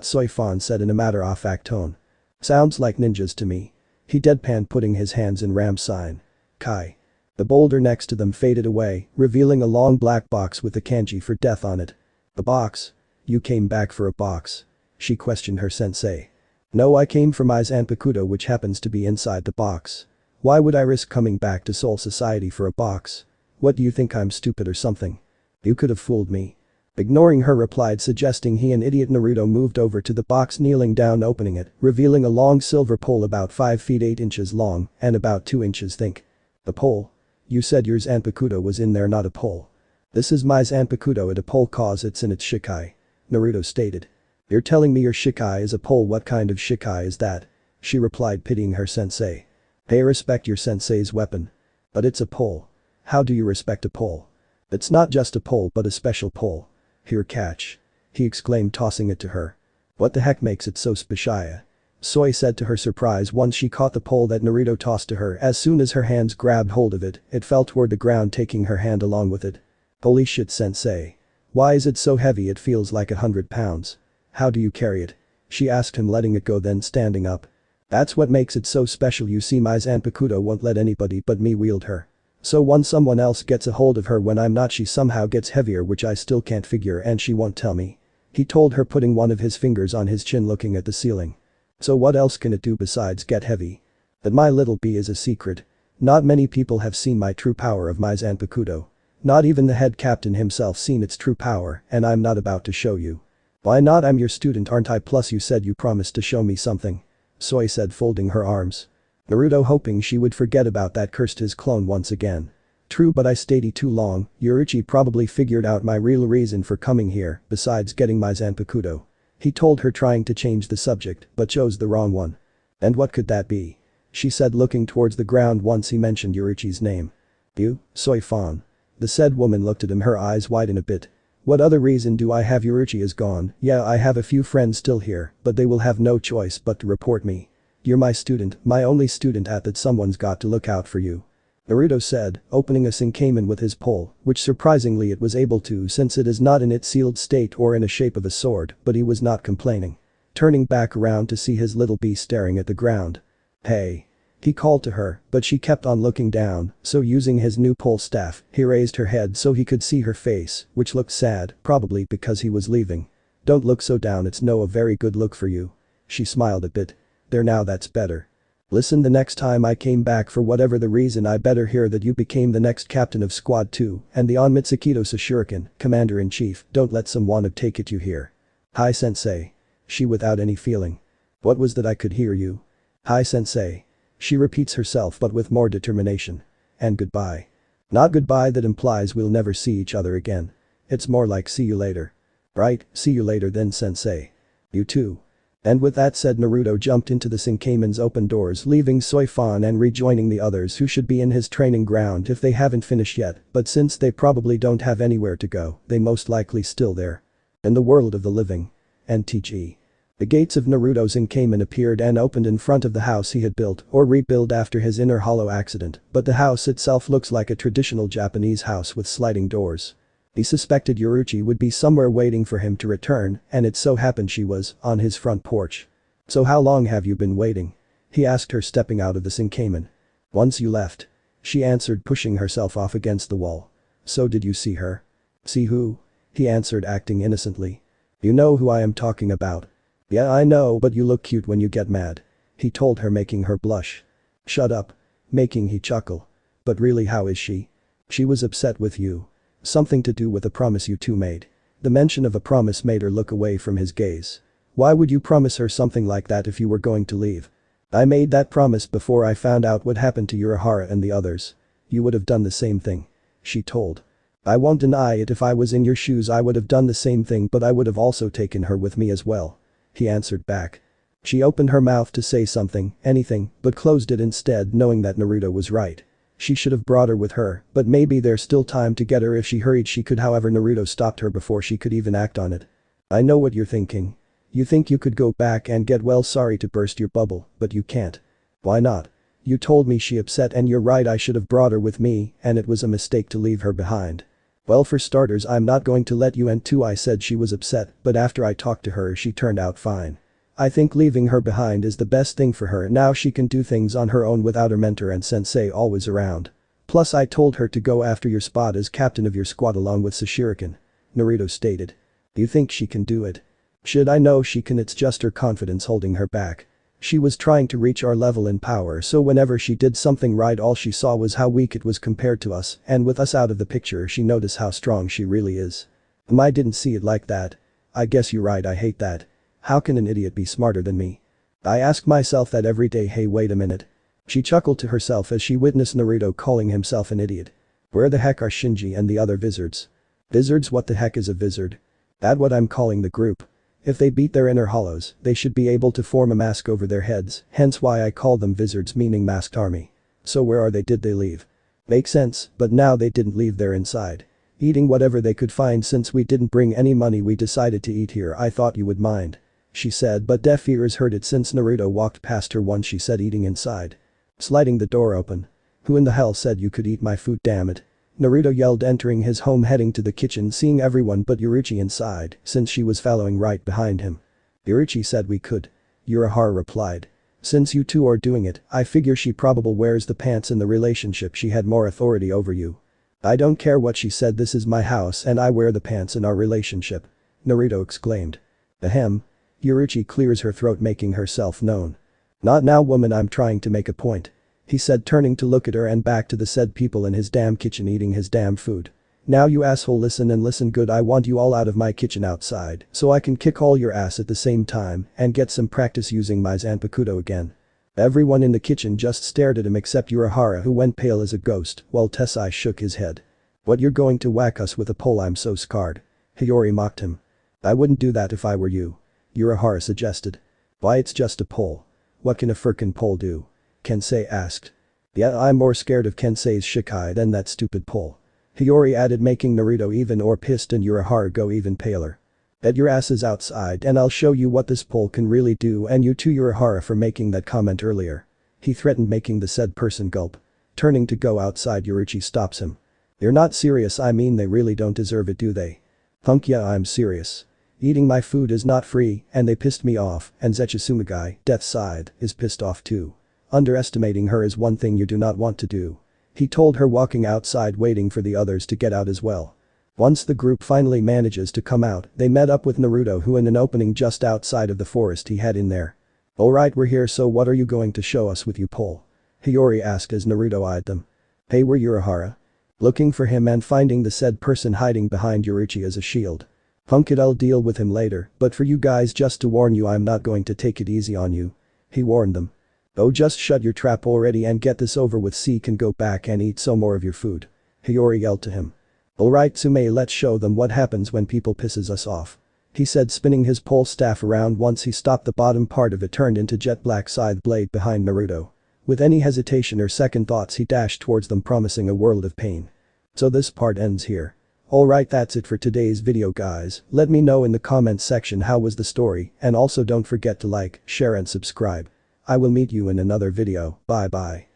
Soy Fawn said in a matter-of-fact tone. Sounds like ninjas to me. He deadpanned, putting his hands in Ram sign. Kai. The boulder next to them faded away, revealing a long black box with the kanji for death on it. The box? You came back for a box? She questioned her sensei. No, I came for my Zanpakuto, which happens to be inside the box. Why would I risk coming back to Soul Society for a box? What do you think, I'm stupid or something? You could have fooled me. Ignoring her replied, suggesting he an idiot. Naruto moved over to the box, kneeling down, opening it, revealing a long silver pole about 5 feet 8 inches long and about 2 inches thick. The pole? You said your Zanpakuto was in there, not a pole. This is my Zanpakuto at a pole cause it's in its shikai. Naruto stated. You're telling me your shikai is a pole? What kind of shikai is that? She replied, pitying her sensei. Hey, respect your sensei's weapon. But it's a pole. How do you respect a pole? It's not just a pole but a special pole. Here, catch. He exclaimed, tossing it to her. What the heck makes it so special? Soy said to her surprise once she caught the pole that Naruto tossed to her. As soon as her hands grabbed hold of it, it fell toward the ground, taking her hand along with it. Holy shit, sensei. Why is it so heavy? It feels like 100 pounds. How do you carry it? She asked him, letting it go, then standing up. That's what makes it so special. You see, my Zanpakuto won't let anybody but me wield her. So once someone else gets a hold of her when I'm not, she somehow gets heavier, which I still can't figure, and she won't tell me. He told her, putting one of his fingers on his chin, looking at the ceiling. So what else can it do besides get heavy? That my little bee is a secret. Not many people have seen my true power of my Zanpakuto. Not even the head captain himself seen its true power, and I'm not about to show you. Why not? I'm your student, aren't I? Plus you said you promised to show me something. Soi said, folding her arms. Naruto, hoping she would forget about that, cursed his clone once again. True, but I stayed too long. Yoruichi probably figured out my real reason for coming here, besides getting my Zanpakuto. He told her, trying to change the subject, but chose the wrong one. And what could that be? She said, looking towards the ground once he mentioned Yoruichi's name. You, Soi-fan. The said woman looked at him, her eyes widen a bit. What other reason do I have? Yoruichi is gone. Yeah, I have a few friends still here, but they will have no choice but to report me. You're my student, my only student at that. Someone's got to look out for you. Naruto said, opening a Shinigami with his pole, which surprisingly it was able to since it is not in its sealed state or in a shape of a sword, but he was not complaining. Turning back around to see his little bee staring at the ground. Hey. He called to her, but she kept on looking down, so using his new pole staff, he raised her head so he could see her face, which looked sad, probably because he was leaving. Don't look so down, it's no a very good look for you. She smiled a bit. There, now that's better. Listen, the next time I came back for whatever the reason, I better hear that you became the next captain of Squad 2 and the Onmitsukido Sashuriken, Commander-in-Chief. Don't let some wannabe take it you hear. Hi sensei. She without any feeling. What was that? I could hear you. Hi sensei. She repeats herself but with more determination. And goodbye. Not goodbye, that implies we'll never see each other again. It's more like see you later. Right, see you later then sensei. You too. And with that said, Naruto jumped into the Shinigami's open doors, leaving Soi-fan and rejoining the others who should be in his training ground if they haven't finished yet, but since they probably don't have anywhere to go, they most likely still there. In the world of the living. NTG. The gates of Naruto's Shinigami appeared and opened in front of the house he had built or rebuilt after his inner hollow accident, but the house itself looks like a traditional Japanese house with sliding doors. He suspected Yoruichi would be somewhere waiting for him to return, and it so happened she was on his front porch. So how long have you been waiting? He asked her, stepping out of the Shinigami. Once you left. She answered, pushing herself off against the wall. So did you see her? See who? He answered, acting innocently. You know who I am talking about. Yeah, I know, but you look cute when you get mad. He told her, making her blush. Shut up. Making he chuckle. But really, how is she? She was upset with you. Something to do with a promise you two made. The mention of a promise made her look away from his gaze. Why would you promise her something like that if you were going to leave? I made that promise before I found out what happened to Uchiha and the others. You would have done the same thing. She told. I won't deny it, if I was in your shoes I would have done the same thing, but I would have also taken her with me as well. He answered back. She opened her mouth to say something, anything, but closed it instead, knowing that Naruto was right. She should have brought her with her, but maybe there's still time to get her if she hurried. She could, however Naruto stopped her before she could even act on it. I know what you're thinking. You think you could go back and get well, sorry to burst your bubble, but you can't. Why not? You told me she upset, and you're right, I should have brought her with me, and it was a mistake to leave her behind. Well, for starters, I'm not going to let you, and two, I said she was upset, but after I talked to her she turned out fine. I think leaving her behind is the best thing for her. Now she can do things on her own without her mentor and sensei always around. Plus I told her to go after your spot as captain of your squad along with Sashuriken. Naruto stated. You think she can do it? Should I know she can, it's just her confidence holding her back. She was trying to reach our level in power, so whenever she did something right all she saw was how weak it was compared to us, and with us out of the picture she noticed how strong she really is. I didn't see it like that. I guess you're right, I hate that. How can an idiot be smarter than me? I ask myself that every day. Hey, wait a minute. She chuckled to herself as she witnessed Naruto calling himself an idiot. Where the heck are Shinji and the other Vizards? Vizards? What the heck is a Vizard? That's what I'm calling the group. If they beat their inner hollows, they should be able to form a mask over their heads, hence why I call them Vizards, meaning masked army. So where are they? Did they leave? Makes sense, but now they didn't leave, they're inside. Eating whatever they could find. Since we didn't bring any money we decided to eat here. I thought you would mind. She said, but deaf ears heard it since Naruto walked past her once she said eating inside. Sliding the door open. Who in the hell said you could eat my food, damn it? Naruto yelled, entering his home, heading to the kitchen, seeing everyone but Yoruichi inside since she was following right behind him. Yoruichi said we could. Uchiha replied. Since you two are doing it, I figure she probably wears the pants in the relationship she had more authority over you. I don't care what she said, this is my house and I wear the pants in our relationship. Naruto exclaimed. Ahem. Yoruichi clears her throat, making herself known. Not now, woman, I'm trying to make a point. He said, turning to look at her and back to the said people in his damn kitchen eating his damn food. Now you asshole, listen and listen good, I want you all out of my kitchen outside so I can kick all your ass at the same time and get some practice using my Zanpakuto again. Everyone in the kitchen just stared at him except Uchiha, who went pale as a ghost while Tessai shook his head. What, you're going to whack us with a pole? I'm so scarred. Hiyori mocked him. I wouldn't do that if I were you. Uchiha suggested. Why, it's just a pole. What can a frickin' pole do? Kensei asked. Yeah, I'm more scared of Kensei's shikai than that stupid pole. Hiyori added, making Naruto even more pissed and Uchiha go even paler. Get your asses outside and I'll show you what this pole can really do, and you too, Uchiha, for making that comment earlier. He threatened, making the said person gulp. Turning to go outside, Yoruichi stops him. You're not serious? I mean, they really don't deserve it, do they? Punk, yeah, I'm serious. Eating my food is not free and they pissed me off, and Zetsusumagai, Death's side, is pissed off too. Underestimating her is one thing you do not want to do. He told her, walking outside waiting for the others to get out as well. Once the group finally manages to come out, they met up with Naruto, who in an opening just outside of the forest he had in there. Alright, we're here, so what are you going to show us with you pole? Hiyori asked as Naruto eyed them. Hey, we're Uchiha. Looking for him and finding the said person hiding behind Yoruichi as a shield. Punk it, I'll deal with him later, but for you guys, just to warn you, I'm not going to take it easy on you. He warned them. Oh, just shut your trap already and get this over with, seek and go back and eat some more of your food. Hiyori yelled to him. Alright Tsume, let's show them what happens when people pisses us off. He said, spinning his pole staff around. Once he stopped, the bottom part of it turned into jet black scythe blade behind Naruto. With any hesitation or second thoughts, he dashed towards them, promising a world of pain. So this part ends here. Alright, that's it for today's video, guys. Let me know in the comments section how was the story, and also don't forget to like, share and subscribe. I will meet you in another video. Bye bye.